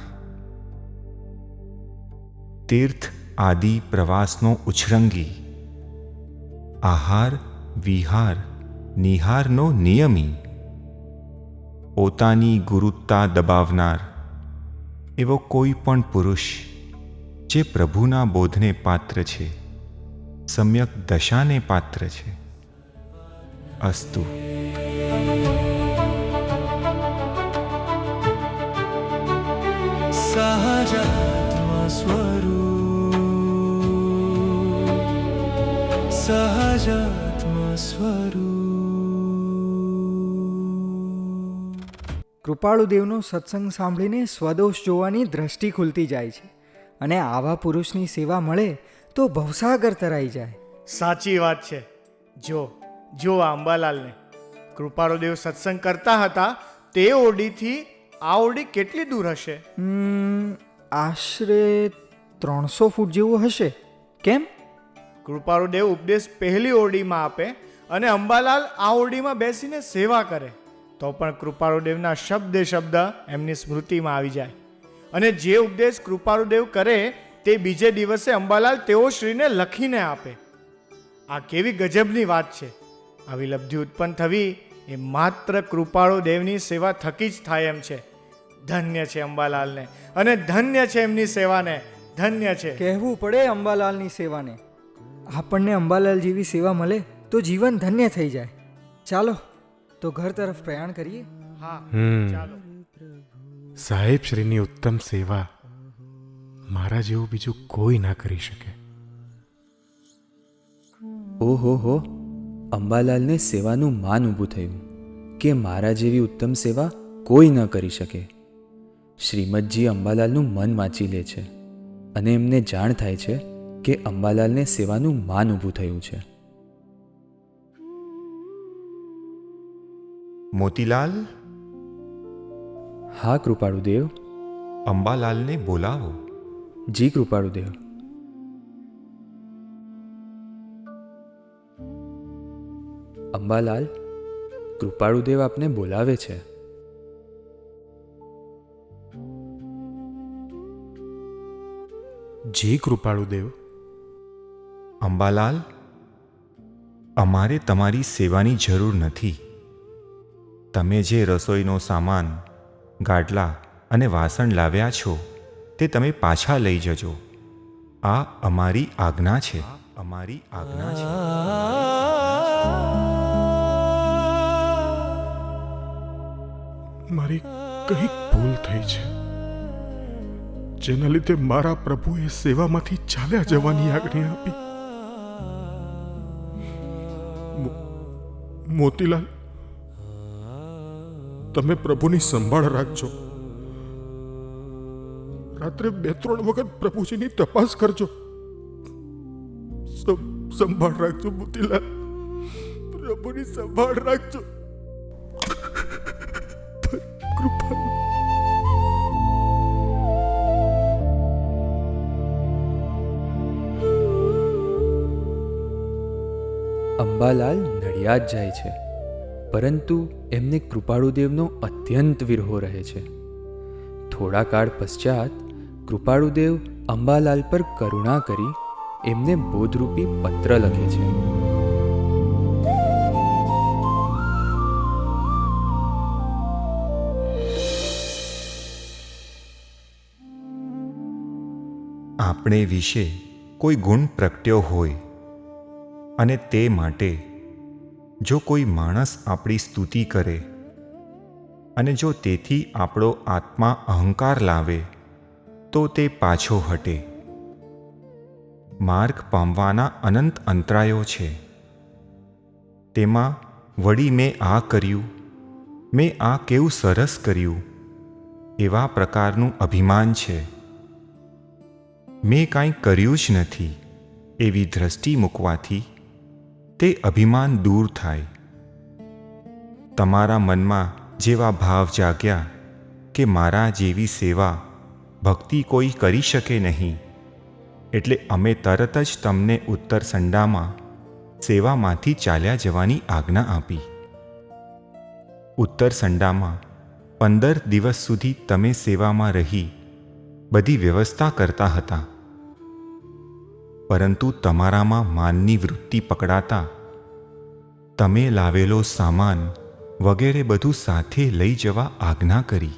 Speaker 10: તીર્થ આદિ પ્રવાસનો ઉછરંગી, આહાર વિહાર નિહારનો નિયમી, પોતાની ગુરુતા દબાવનાર એવો કોઈ પણ પુરુષ જે પ્રભુના બોધને પાત્ર છે, સમ્યક દશાને પાત્ર છે. અસ્તુ.
Speaker 3: સહજાત્મા સ્વરૂપ સહજાત્મા સ્વરૂપ.
Speaker 11: કૃપાળુદેવનો સત્સંગ સાંભળીને સ્વદોષ જોવાની દ્રષ્ટિ ખુલતી જાય છે અને આવા પુરુષની સેવા મળે તો ભવસાગર તરાઈ જાય.
Speaker 12: સાચી વાત છે. જો આ અંબાલાલને કૃપાળુદેવ સત્સંગ કરતા હતા તે ઓરડીથી આ ઓરડી કેટલી દૂર હશે?
Speaker 11: આશરે 300 ફૂટ જેવું હશે. કેમ?
Speaker 12: કૃપાળુદેવ ઉપદેશ પહેલી ઓરડીમાં આપે અને અંબાલાલ આ ઓરડીમાં બેસીને સેવા કરે તો પણ કૃપાળુદેવના શબ્દે શબ્દ એમની સ્મૃતિમાં આવી જાય અને જે ઉપદેશ કૃપાળુદેવ કરે તે બીજે દિવસે અંબાલાલ તેઓ શ્રીને લખીને આપે. આ કેવી ગજબની વાત છે! આવી લબ્ધિ ઉત્પન્ન થવી એ માત્ર કૃપાળુદેવની સેવા થકી જ થાય એમ છે. ધન્ય છે અંબાલાલને અને ધન્ય છે એમની સેવાને. ધન્ય છે.
Speaker 11: કહેવું પડે અંબાલાલની સેવાને. આપણને અંબાલાલ જેવી સેવા મળે તો જીવન ધન્ય થઈ જાય. ચાલો તો ઘર તરફ પ્રયાણ કરીએ.
Speaker 12: હા, ચાલો.
Speaker 13: સાહેબ શ્રીની ઉત્તમ સેવા મારા જેવું બીજું કોઈ ના કરી શકે.
Speaker 14: ઓહો હો, અંબાલાલને સેવાનું માન ઊભું થયું કે મારા જેવી ઉત્તમ સેવા કોઈ ન કરી શકે. શ્રીમદજી અંબાલાલનું મન વાંચી લે છે અને એમને જાણ થાય છે કે અંબાલાલને સેવાનું માન ઊભું થયું છે.
Speaker 10: મોતીલાલ.
Speaker 14: હા કૃપાળુદેવ.
Speaker 10: અંબાલાલને બોલાવો.
Speaker 14: જી કૃપાળુદેવ. અંબાલાલ, કૃપાળુદેવ આપને બોલાવે છે.
Speaker 13: જી કૃપાળુદેવ.
Speaker 10: અંબાલાલ, અમારે તમારી સેવાની જરૂર નથી. તમે જે રસોઈનો સામાન, ગાડલા અને વાસણ લાવ્યા છો તે તમે પાછા લઈ જજો. આ અમારી આજ્ઞા છે. અમારી આજ્ઞા છે.
Speaker 13: મારી કંઈક ભૂલ થઈ છે જેના લીધે મારા પ્રભુએ સેવામાંથી ચાલ્યા જવાની આજ્ઞા આપી. મોતીલાલ, તમે પ્રભુની સંભાળ રાખજો. રાત્રે 2-3 વખત પ્રભુજીની તપાસ કરજો. સંભાળ રાખજો મોતીલાલ, પ્રભુની સંભાળ રાખજો. કૃપા.
Speaker 14: અંબાલાલ નડિયાદ જાય છે, પરંતુ એમને કૃપાળુદેવનો અત્યંત વિરહો રહે છે. થોડા કાળ પશ્ચાત કૃપાળુદેવ અંબાલાલ પર કરુણા કરી એમને બોધરૂપી પત્ર લખે છે.
Speaker 10: આપણે વિશે કોઈ ગુણ પ્રગટ્યો હોય અને તે માટે જો કોઈ માણસ આપણી સ્તુતિ કરે અને જો તેથી આપણો આત્મા અહંકાર લાવે તો તે પાછો હટે. માર્ગ પામવાના અનંત અંતરાયો છે. તેમાં વળી મેં આ કર્યું, મેં આ કેવું સરસ કર્યું એવા પ્રકારનું અભિમાન છે. મેં કાંઈ કર્યું જ નથી એવી દ્રષ્ટિ મૂકવાથી તે અભિમાન દૂર થાય. તમારા મનમાં જેવા ભાવ જાગ્યા કે મારા જેવી સેવા ભક્તિ કોઈ કરી શકે નહીં, એટલે અમે તરત જ તમને ઉત્તર સંડામાં સેવામાંથી ચાલ્યા જવાની આજ્ઞા આપી. ઉત્તર સંડામાં 15 દિવસ સુધી તમે સેવામાં રહી બધી વ્યવસ્થા કરતા હતા, પરંતુ તમારામાં માનની વૃત્તિ પકડાતા તમે લાવેલો સામાન વગેરે બધું સાથે લઈ જવા આજ્ઞા કરી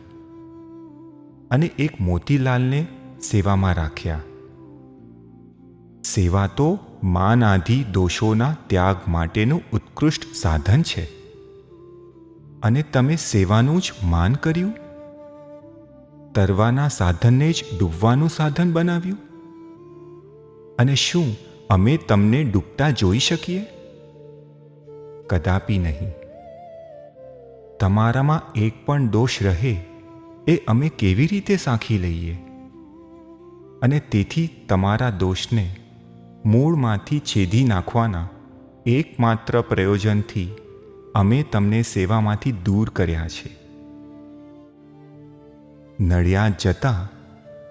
Speaker 10: અને એક મોતીલાલને સેવામાં રાખ્યા. સેવા તો માનાદિ દોષોના ત્યાગ માટેનું ઉત્કૃષ્ટ સાધન છે, અને તમે સેવાનું જ માન કર્યું, તરવાના સાધનને જ ડૂબવાનું સાધન બનાવ્યું. અને શું અમે તમને ડૂબતા જોઈ શકીએ? કદાપી નહીં. તમારામાં એક પણ દોષ રહે એ અમે કેવી રીતે સાંખી લઈએ? અને તેથી તમારા દોષને મૂળમાંથી છેદી નાખવાના એકમાત્ર પ્રયોજનથી અમે તમને સેવામાંથી દૂર કર્યા છે. નડિયાદ જતાં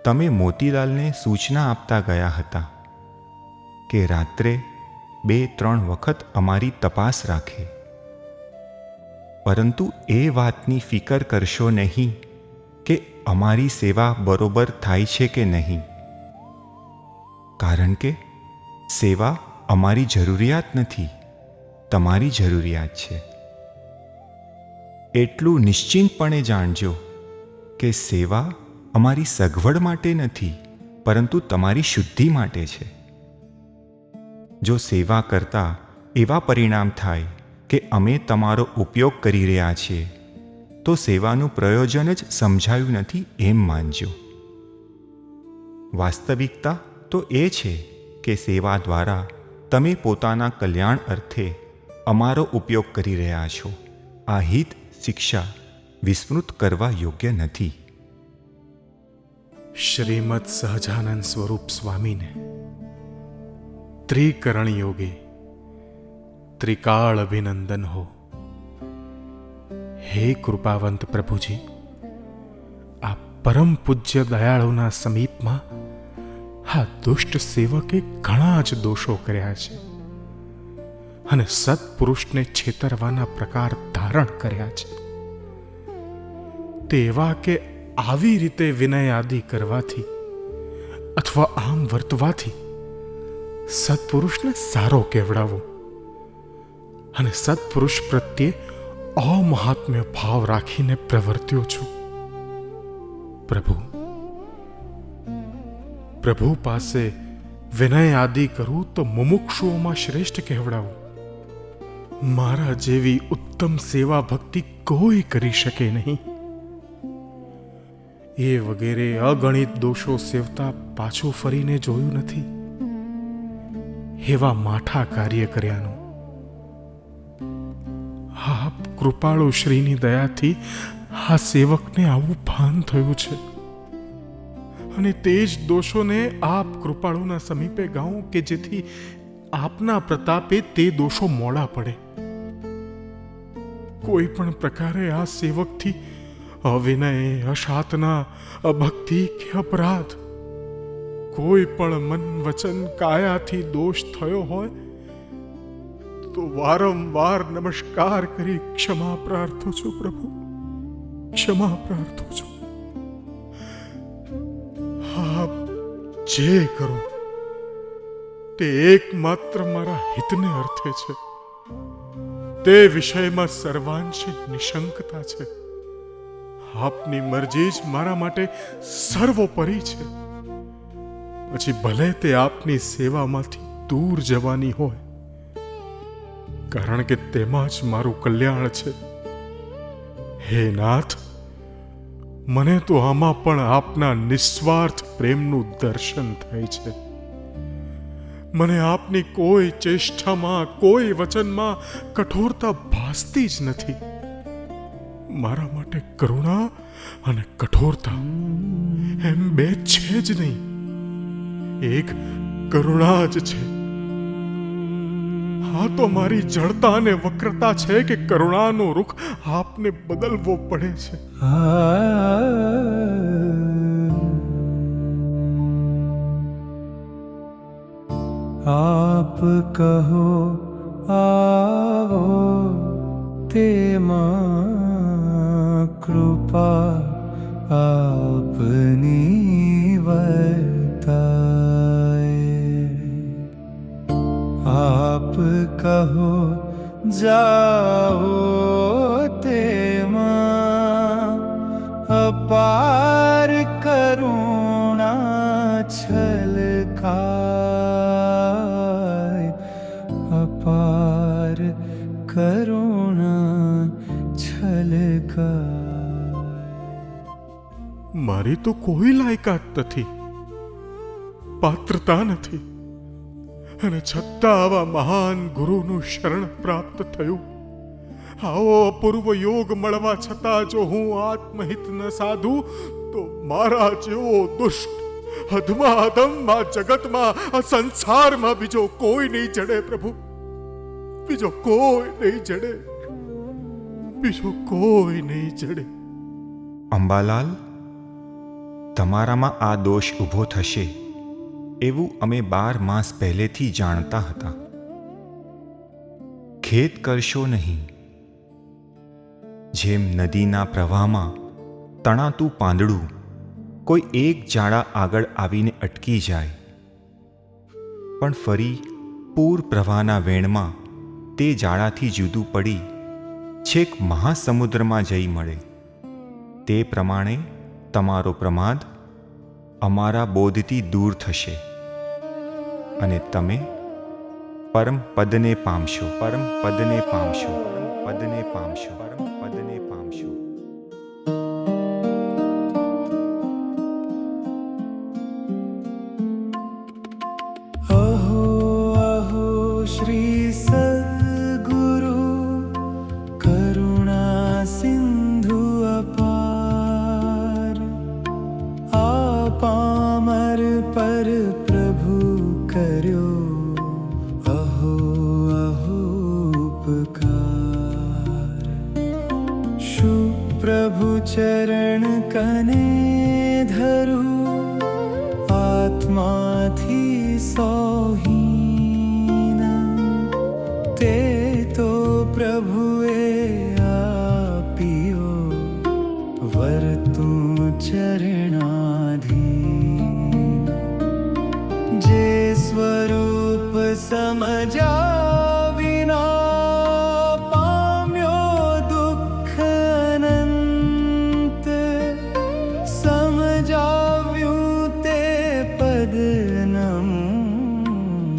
Speaker 10: તમે મોતીલાલને સૂચના આપતા ગયા હતા કે રાત્રે 2-3 વખત અમારી તપાસ રાખે, પરંતુ એ વાતની ફિકર કરશો નહીં કે અમારી સેવા બરોબર થાય છે કે નહીં, કારણ કે સેવા અમારી જરૂરિયાત નથી, તમારી જરૂરિયાત છે. એટલું નિશ્ચિંતપણે જાણજો કે સેવા અમારી સગવડ માટે નથી, પરંતુ તમારી શુદ્ધિ માટે છે. જો સેવા કરતા એવા પરિણામ થાય કે અમે તમારો ઉપયોગ કરી રહ્યા છીએ, તો સેવાનું પ્રયોજન જ સમજાયું નથી એમ માનજો. વાસ્તવિકતા તો એ છે કે સેવા દ્વારા તમે પોતાના કલ્યાણ અર્થે અમારો ઉપયોગ કરી રહ્યા છો. આ હિત શિક્ષા વિસ્મૃત કરવા યોગ્ય નથી.
Speaker 13: શ્રીમદ સહજાનંદ સ્વરૂપ સ્વામીને ત્રિકરણ યોગી ત્રિકાળ અભિનંદન હો. હે કૃપાવંત પ્રભુજી, આ પરમ પૂજ્ય દયાળુના સમીપમાં આ દુષ્ટ સેવકે ઘણા જ દોષો કર્યા છે અને સત્પુરુષને છેતરવાના પ્રકાર ધારણ કર્યા છે. તેવા કે આવી રીતે વિનય આદિ કરવાથી અથવા આમ વર્તવાથી સત્પુરુષને સારો કહેવડાવો અને સત્પુરુષ પ્રત્યે અમહાત્મ્ય ભાવ રાખીને પ્રવર્ત્યો છું. પ્રભુ પાસે વિનય આદિ કરું તો મુમુક્ષુઓમાં શ્રેષ્ઠ કહેવડાવું. મારા જેવી ઉત્તમ સેવા ભક્તિ કોઈ કરી શકે નહીં. એ વગેરે અગણિત દોષો સેવતા પાછું ફરીને જોયું નથી. એવા માઠા કાર્ય કર્યાનું આપ કૃપાળુ શ્રીની દયાથી આ સેવકને આવું ભાન થયું છે, અને તે જ દોષોને આપ કૃપાળુના સમીપે ગાઉં કે જેથી આપના પ્રતાપે તે દોષો મોડા પડે. કોઈ પણ પ્રકારે આ સેવકથી અવિનય, અશાતના, અભક્તિ કે અપરાધ કોઈ પણ મન, વચન, કાયાથી દોષ થયો હોય તો વારંવાર નમસ્કાર કરી ક્ષમા પ્રાર્થું છું. પ્રભુ, ક્ષમા પ્રાર્થું છું. આપ જે કરો તે એકમાત્ર મારા હિતને અર્થે છે. તે વિષયમાં સર્વાંશે નિશંકતા છે. આપની મરજી જ મારા માટે સર્વોપરી છે. પછી ભલે તે આપની સેવામાંથી દૂર જવાની હોય, કારણ કે તેમાં જ મારું કલ્યાણ છે. હે નાથ, મને તો આમાં પણ આપના નિસ્વાર્થ પ્રેમનું દર્શન થાય છે. મને આપની કોઈ ચેષ્ટામાં, કોઈ વચનમાં કઠોરતા ભાસતી જ નથી. મારા માટે કરુણા અને કઠોરતા એમ બે છે જ નહીં, એક કરુણા જ છે. હા, તો મારી જડતા અને વક્રતા છે કે કરુણાનો રૂખ આપને બદલવો પડે છે.
Speaker 3: आप कहो आवो तेमा कृपा आपनी वर्ताए. आप कहो जाओ तेमा अपार करुणा छलकाए.
Speaker 13: મારી તો કોઈ લાયકાત નથી, પાત્રતા નથી, અને છતાં આવા મહાન ગુરુનું શરણ પ્રાપ્ત થયું. આવો અપૂર્વ યોગ મળવા છતાં જો હું આત્મહિત ન સાધું તો મારા જેવો દુષ્ટ અધમાં અધમ આ જગતમાં, આ સંસારમાં બીજો કોઈ નહીં જડે પ્રભુ, બીજો કોઈ નહીં જડે, બીજો કોઈ નહીં જડે.
Speaker 10: અંબાલાલ, તમારામાં આ દોષ ઊભો થશે એવું અમે 12 માસ પહેલેથી જાણતા હતા. ખેદ કરશો નહીં. જેમ નદીના પ્રવાહમાં તણાતું પાંદડું કોઈ એક જાડા આગળ આવીને અટકી જાય, પણ ફરી પૂર પ્રવાહના વેણમાં તે જાડાથી જુદું પડી છેક મહાસમુદ્રમાં જઈ મળે, તે પ્રમાણે તમારો પ્રમાદ અમારા બોધથી દૂર થશે અને તમે પરમ પદને પામશો, પરમ પદને પામશો, પરમ પદને પામશો, પરમ પદને પામશો.
Speaker 3: अहो अहो श्री सद्गुरु करुणा सिंधु अपार, आपामर पर प्रभु कर्यो अहो अहो उपकार. शु प्रभु चरण कने धरु, आत्माથી સોહીન તે તો પ્રભુએ આપ્યો વર્તું ચરણાધીન. જે સ્વરૂપ સમજ્યા વિના પામ્યો દુઃખ અનંત, સમજાવ્યું તે પદનમ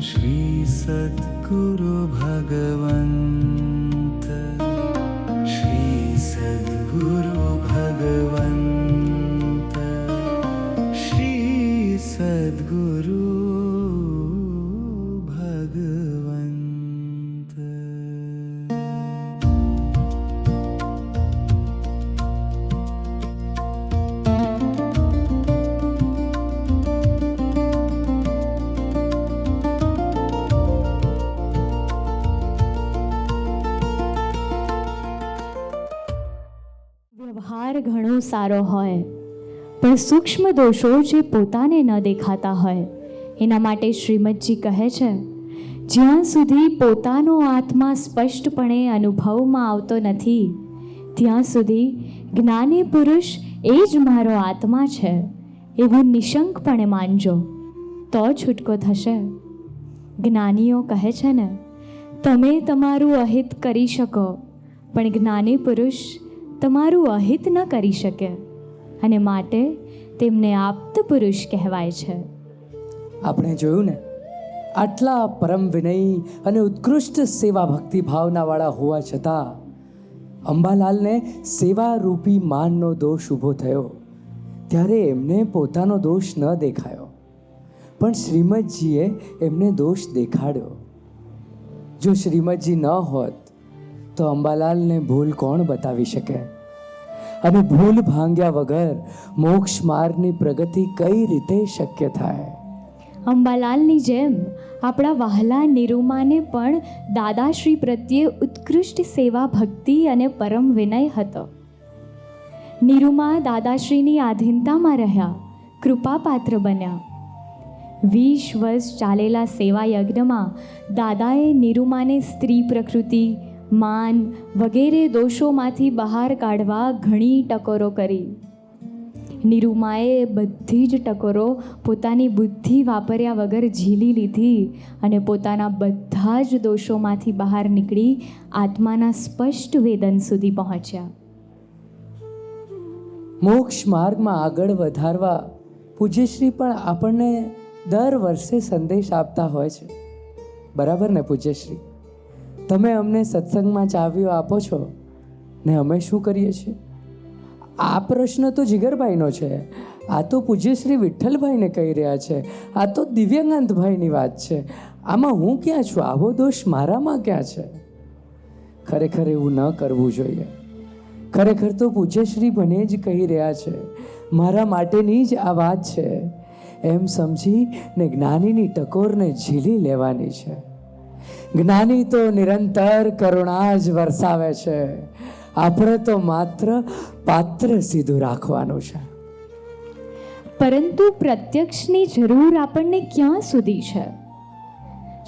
Speaker 3: શ્રી સદ્ગુરુ ભગવંત, શ્રી સદ્ગુરુ ભગવંત, શ્રી સદ્ગુરુ ભગવંત.
Speaker 2: વ્યવહાર ઘણો સારો હોય પણ સૂક્ષ્મ દોષો જે પોતાને ન દેખાતા હોય, એના માટે શ્રીમદજી કહે છે, જ્યાં સુધી પોતાનો આત્મા સ્પષ્ટપણે અનુભવમાં આવતો નથી ત્યાં સુધી જ્ઞાની પુરુષ એ જ મારો આત્મા છે એવું નિશંકપણે માનજો તો છૂટકો થશે. જ્ઞાનીઓ કહે છે ને, તમે તમારું અહિત કરી શકો પણ જ્ઞાની પુરુષ તમારું અહિત ન કરી શકે, અને માટે તેમને આપ્ત પુરુષ કહેવાય છે.
Speaker 1: આપણે જોયું ને, આટલા પરમ વિનય અને ઉત્કૃષ્ટ સેવા ભક્તિ ભાવનાવાળા હોવા છતાં અંબાલાલને સેવારૂપી માનનો દોષ ઊભો થયો ત્યારે એમને પોતાનો દોષ ન દેખાયો, પણ શ્રીમદજીએ એમને દોષ દેખાડ્યો. જો શ્રીમદજી ન હોત તો અંબાલાલને ભૂલ કોણ બતાવી શકે, અને ભૂલ ભાંગ્યા વગર મોક્ષ માર્ગની પ્રગતિ કઈ રીતે શક્ય થાય?
Speaker 2: અંબાલાલની જેમ આપણા વહાલા નિરૂમાને પણ દાદાશ્રી પ્રત્યે ઉત્કૃષ્ટ સેવા ભક્તિ અને પરમ વિનય હતો. નિરૂમા દાદાશ્રીની આધીનતામાં રહ્યા, કૃપાપાત્ર બન્યા. 20 વર્ષ ચાલેલા સેવા યજ્ઞમાં દાદાએ નિરૂમાને સ્ત્રી પ્રકૃતિ, માન વગેરે દોષોમાંથી બહાર કાઢવા ઘણી ટકોરો કરી. નિરૂમાએ બધી જ ટકોરો પોતાની બુદ્ધિ વાપર્યા વગર ઝીલી લીધી અને પોતાના બધા જ દોષોમાંથી બહાર નીકળી આત્માના સ્પષ્ટ વેદન સુધી પહોંચ્યા.
Speaker 1: મોક્ષ માર્ગમાં આગળ વધારવા પૂજ્યશ્રી પણ આપણને દર વર્ષે સંદેશ આપતા હોય છે, બરાબર ને પૂજ્યશ્રી? તમે અમને સત્સંગમાં ચાવીઓ આપો છો ને અમે શું કરીએ છીએ? આ પ્રશ્ન તો જીગરભાઈનો છે, આ તો પૂજ્ય શ્રી વિઠ્ઠલભાઈને કહી રહ્યા છે, આ તો દિવ્યાંગંતભાઈની વાત છે. આમાં હું ક્યાં છું? આવો દોષ મારામાં ક્યાં છે? ખરેખર એવું ન કરવું જોઈએ. ખરેખર તો પૂજ્યશ્રી બને જ કહી રહ્યા છે, મારા માટેની જ આ વાત છે એમ સમજીને જ્ઞાનીની ટકોરને ઝીલી લેવાની છે. જ્ઞાની તો નિરંતર કરુણા જ વરસાવે છે, આપણે તો માત્ર પાત્ર સીધું રાખવાનું છે.
Speaker 2: પરંતુ પ્રત્યક્ષની જરૂર આપણને ક્યાં સુધી છે?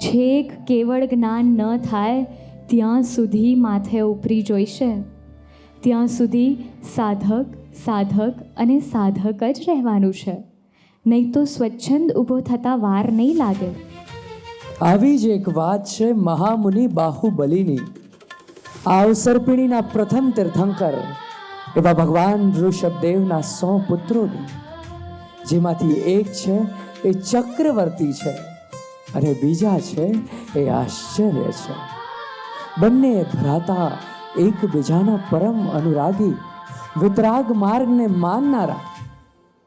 Speaker 2: છેક કેવળ જ્ઞાન ન થાય ત્યાં સુધી માથે ઉપરી જોઈશે. ત્યાં સુધી સાધક અને સાધક જ રહેવાનું છે, નહીં તો સ્વચ્છંદ ઊભો થતાં વાર નહીં લાગે.
Speaker 1: આવી જ એક વાત છે મહામુનિ બાહુબલીની. આ અવસર્પિણીના પ્રથમ તીર્થંકર એવા ભગવાન ઋષભદેવના 100 પુત્રોની, જેમાંથી એક છે એ ચક્રવર્તી છે અને બીજા છે એ આશ્ચર્ય છે. બંને ભ્રાતા એકબીજાના પરમ અનુરાગી, વિતરાગ માર્ગને માનનારા.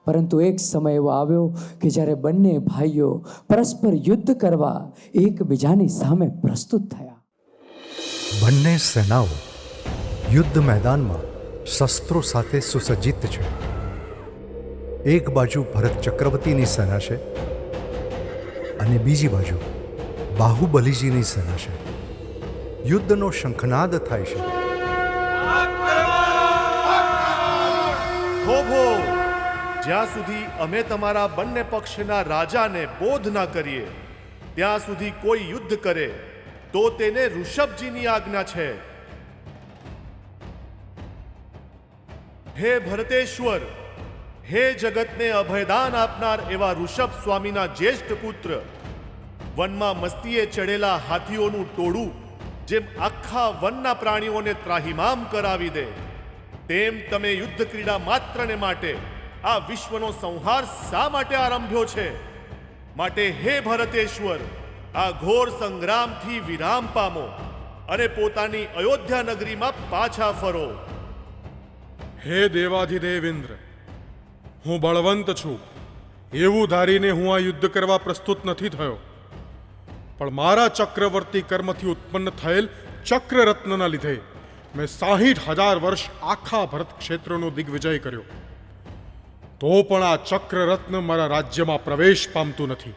Speaker 1: પરંતુ એક સમય એવો આવ્યો કે જ્યારે બંને ભાઈઓ પરસ્પર યુદ્ધ કરવા એકબીજાની સામે પ્રસ્તુત થયા.
Speaker 15: બંને સેનાઓ યુદ્ધ મેદાનમાં શસ્ત્રો સાથે સુસજ્જિત છે. એક બાજુ ભરત ચક્રવર્તીની સેના છે અને બીજી બાજુ બાહુબલીજીની સેના છે. યુદ્ધનો શંખનાદ થાય છે.
Speaker 16: થોભો, જ્યાં સુધી અમે તમારા બંને પક્ષના રાજાને બોધ ના કરીએ ત્યાં સુધી કોઈ યુદ્ધ કરે તો તેને ઋષભજીની આજ્ઞા છે. હે ભરતેશ્વર, હે જગતને અભયદાન આપનાર એવા ઋષભ સ્વામીના જ્યેષ્ઠ પુત્ર, વનમાં મસ્તીએ ચડેલા હાથીઓનું ટોળું જેમ આખા વનના પ્રાણીઓને ત્રાહિમામ કરાવી દે, તેમ તમે યુદ્ધ ક્રીડા માત્રને માટે આ વિશ્વનો સંહાર શા માટે આરંભ્યો છે? માટે હે ભરતેશ્વર, આ ઘોર સંગ્રામથી વિરામ પામો અને પોતાની અયોધ્યા નગરીમાં પાછા ફરો.
Speaker 13: હે દેવાધિદેવ ઇન્દ્ર, હું બળવંત છું એવું ધારીને હું આ યુદ્ધ કરવા પ્રસ્તુત નથી થયો, પણ મારા ચક્રવર્તી કર્મથી ઉત્પન્ન થયેલ ચક્રરત્નના લીધે મેં 60,000 વર્ષ આખા ભરત ક્ષેત્રનો દિગ્વિજય કર્યો. તો પણ આ ચક્રરત્ન મારા રાજ્યમાં પ્રવેશ પામતું નથી.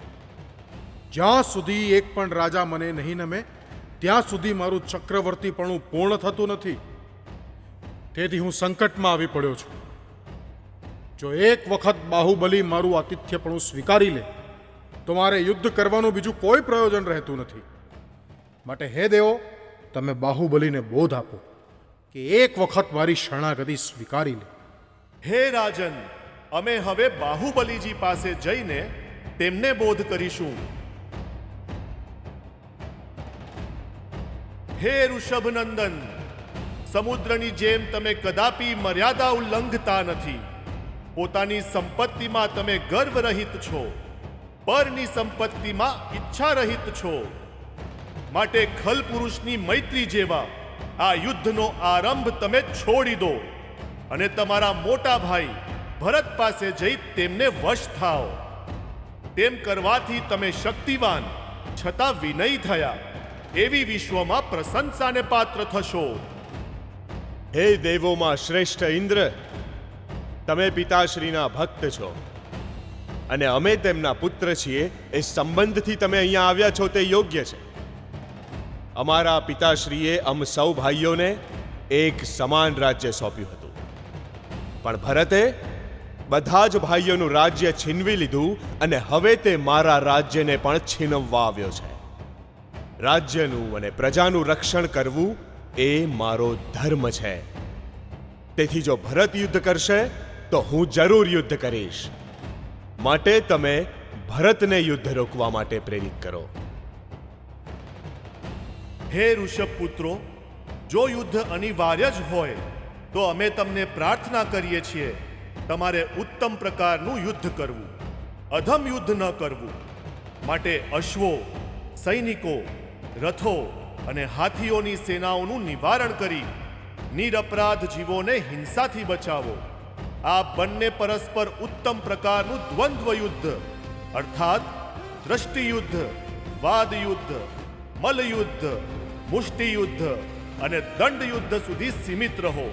Speaker 13: જ્યાં સુધી એક પણ રાજા મને નહીં નમે ત્યાં સુધી મારું ચક્રવર્તીપણું પૂર્ણ થતું નથી. તેથી હું સંકટમાં આવી પડ્યો છું. જો એક વખત બાહુબલી મારું આતિથ્યપણું સ્વીકારી લે તો મારે યુદ્ધ કરવાનું બીજું કોઈ પ્રયોજન રહેતું નથી. માટે હે દેવો, તમે બાહુબલીને બોધ આપો કે એક વખત મારી શરણાગતિ સ્વીકારી લે.
Speaker 16: હે રાજન, અમે હવે બાહુબલીજી પાસે જઈને તેમને બોધ કરીશું. હે ઋષભનંદન, સમુદ્રની જેમ તમે કદાપી મર્યાદા ઉલ્લંઘતા નથી. પોતાની સંપત્તિમાં તમે ગર્વ રહિત છો, પરની સંપત્તિમાં ઈચ્છા રહિત છો. માટે ખલ પુરુષની મૈત્રી જેવા આ યુદ્ધનો આરંભ તમે છોડી દો અને તમારા મોટા ભાઈ ભરત પાસે જઈ તેમને વશ થાઓ. તેમ કરવાથી તમે શક્તિવાન છતાં વિનયી થયા એવી વિશ્વમાં પ્રશંસાને પાત્ર થશો.
Speaker 17: હે દેવોમાં શ્રેષ્ઠ ઇન્દ્ર, તમે પિતાશ્રીના ભક્ત છો અને અમે તેમના પુત્ર છીએ એ સંબંધથી તમે અહીંયા આવ્યા છો તે યોગ્ય છે. અમારા પિતાશ્રીએ સૌ ભાઈઓને એક સમાન રાજ્ય સોંપ્યું હતું, પણ ભરતે બધા જ ભાઈઓનું રાજ્ય છીનવી લીધું અને હવે તે મારા રાજ્યને પણ છીનવવા આવ્યો છે. રાજ્યનું અને પ્રજાનું રક્ષણ કરવું એ મારો ધર્મ છે. તેથી જો ભરત યુદ્ધ કરશે તો હું જરૂર યુદ્ધ કરીશ. માટે તમે ભરતને યુદ્ધ રોકવા માટે પ્રેરિત કરો.
Speaker 16: હે ઋષભ પુત્રો, જો યુદ્ધ અનિવાર્ય જ હોય તો અમે તમને પ્રાર્થના કરીએ છીએ તમારે ઉત્તમ પ્રકારનું યુદ્ધ કરવું, અધમ યુદ્ધ ન કરવું. માટે અશ્વો, સૈનિકો, રથો અને હાથીઓની સેનાઓનું નિવારણ કરી નિરપરાધ જીવોને હિંસાથી બચાવો આ બંને પરસ્પર ઉત્તમ પ્રકારનું દ્વંદ્વ યુદ્ધ અર્થાત દ્રષ્ટિયુદ્ધ, વાદયુદ્ધ, મલયુદ્ધ, મુષ્ટિયુદ્ધ અને દંડયુદ્ધ સુધી સીમિત રહો.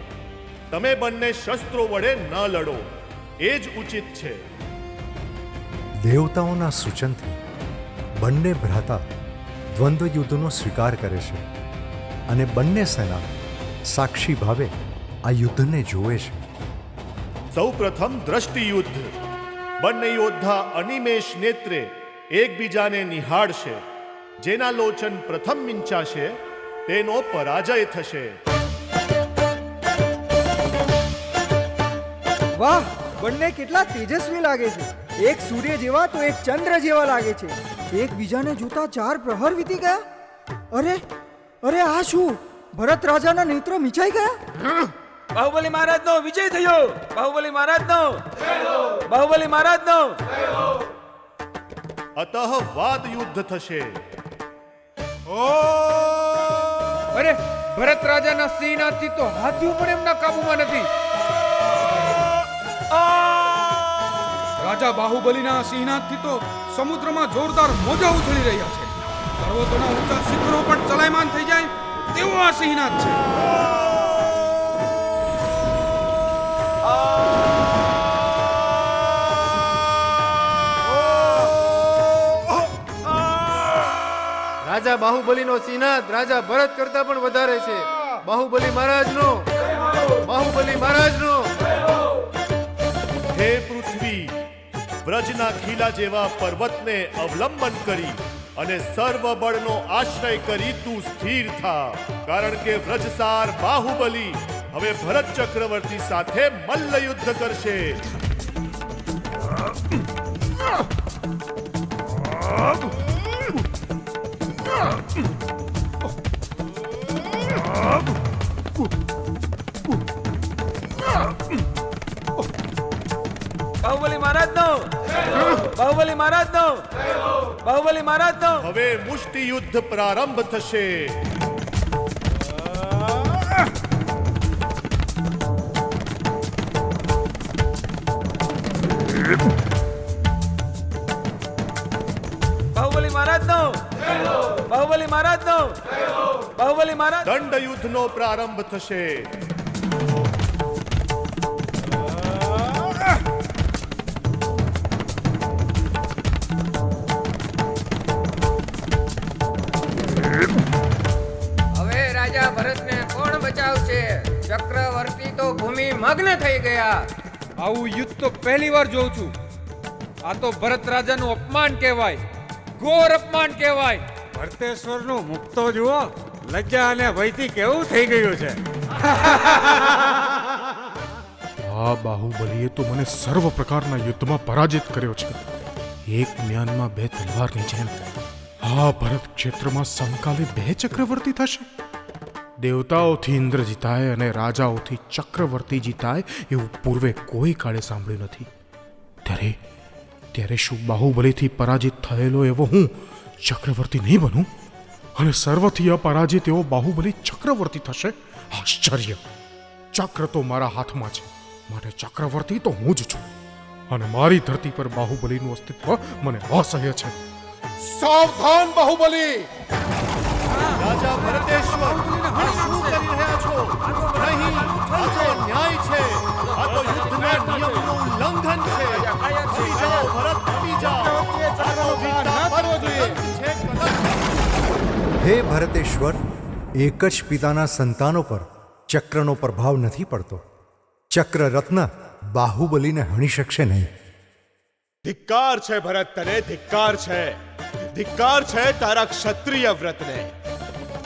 Speaker 16: તમે બંને શસ્ત્રો વડે ન લડો, એ જ ઉચિત છે.
Speaker 15: દેવતાઓના સૂચનથી બંને ભ્રાતા દ્વંદ્વ યુદ્ધનો સ્વીકાર કરે છે અને બંને સેના સાક્ષી ભાવે આ યુદ્ધને જોવે છે.
Speaker 16: સૌ પ્રથમ દ્રષ્ટિયુદ્ધ. બંને યોદ્ધા અનિમેષ નેત્રે એકબીજાને નિહાળશે. જેના લોચન પ્રથમ વિંચાશે તેનો પરાજય થશે.
Speaker 11: વાહ, બંને કેટલા તેજસ્વી લાગે છે. એક સૂર્ય જેવા તો એક ચંદ્ર જેવા લાગે છે. એકબીજાને જોતા 4 પ્રહર વીતી ગયા. અરે અરે, આ શું? ભરત રાજાના નેત્ર મીચાઈ ગયા.
Speaker 18: બાહુબલી મહારાજનો વિજય થયો. બાહુબલી મહારાજનો, બાહુબલી મહારાજનો.
Speaker 16: અતઃ વાદ યુદ્ધ થશે.
Speaker 19: અરે, ભરત રાજાના સિંહનાથથી તો હાથીઓ પણ એમના કાબુમાં નથી. રાજા બાહુબલીના સિંહનાથથી તો સમુદ્રમાં જોરદાર મોજા ઉછળી રહ્યા છે. પર્વતોના ઊંચા શિખરો પણ ચલાયમાન થઈ જાય તેવો આ સિંહનાથ છે. રાજા બાહુબલીનો સિંહનાથ રાજા ભરત કરતા પણ વધારે છે. બાહુબલી મહારાજનો, બાહુબલી મહારાજનો.
Speaker 16: હે પૃથ્વી, વ્રજના ખીલા જેવા પર્વતને અવલંબન કરી અને સર્વ બળનો આશ્રય કરી તું સ્થિર થા. કારણ કે વ્રજસાર બાહુબલી હવે ભરત ચક્રવર્તી સાથે મલ્લ યુદ્ધ કરશે.
Speaker 18: બાહુબલી મહારાજનો, બાહુબલી મહારાજનો, બાહુબલી મહારાજનો.
Speaker 16: હવે મુષ્ટિ યુદ્ધ પ્રારંભ થશે.
Speaker 18: બાહુબલી મહારાજનો, બાહુબલી મહારાજનો, બાહુબલી મહારાજ.
Speaker 16: દંડ યુદ્ધનો પ્રારંભ થશે.
Speaker 19: હવે રાજા ભરતને કોણ બચાવશે? ચક્રવર્તી તો ભૂમિ મગ્ન થઈ ગયા. આવું યુદ્ધ તો પહેલી વાર જોઉં છું. આ તો ભરત રાજાનું અપમાન કહેવાય, ઘોર અપમાન કહેવાય. ભરતેશ્વરનું મુખ તો જુઓ, લજ્જા અને ભયથી કેવું થઈ ગયું છે.
Speaker 13: આ બાહુબલીએ તો મને સર્વ પ્રકારના યુદ્ધમાં પરાજિત કર્યો છે. એક મ્યાનમાં 2 તલવારની જેમ આ ભરત ક્ષેત્રમાં સમકાલે 2 ચક્રવર્તી થશે. દેવતાઓથી ઇન્દ્ર જીતાય અને રાજાઓથી ચક્રવર્તી જીતાય એવું પૂર્વે કોઈ કાળે સાંભળ્યું નથી. ત્યારે શું બાહુબલીથી પરાજિત થયેલો એવો હું ચક્રવર્તી નહીં બનું અને સર્વથી અપરાજિત એવો બાહુબલી ચક્રવર્તી થશે? આશ્ચર્ય! ચક્ર તો મારા હાથમાં છે, માટે ચક્રવર્તી તો હું જ છું અને મારી ધરતી પર બાહુબલીનું અસ્તિત્વ મને અસહ્ય છે.
Speaker 17: સાવધાન બાહુબલી!
Speaker 16: રાજા ભરતેશ્વર, આ શું કરી રહ્યા છો? નહીં, આ તો ન્યાય છે. આ તો યુદ્ધના નિયમનું ઉલ્લંઘન છે. આવી જાઓ ભરત, આવી જાઓ. આ તો વીરતા છે.
Speaker 15: હે ભરતેશ્વર, એક જ પિતાના સંતાનો પર ચક્રનો પ્રભાવ નથી પડતો. ચક્ર રત્ન બાહુબલીને હણી શકશે નહીં.
Speaker 17: ધિક્કાર છે ભરત, તને ધિક્કાર છે. ધિક્કાર છે તારા ક્ષત્રિય વ્રતને.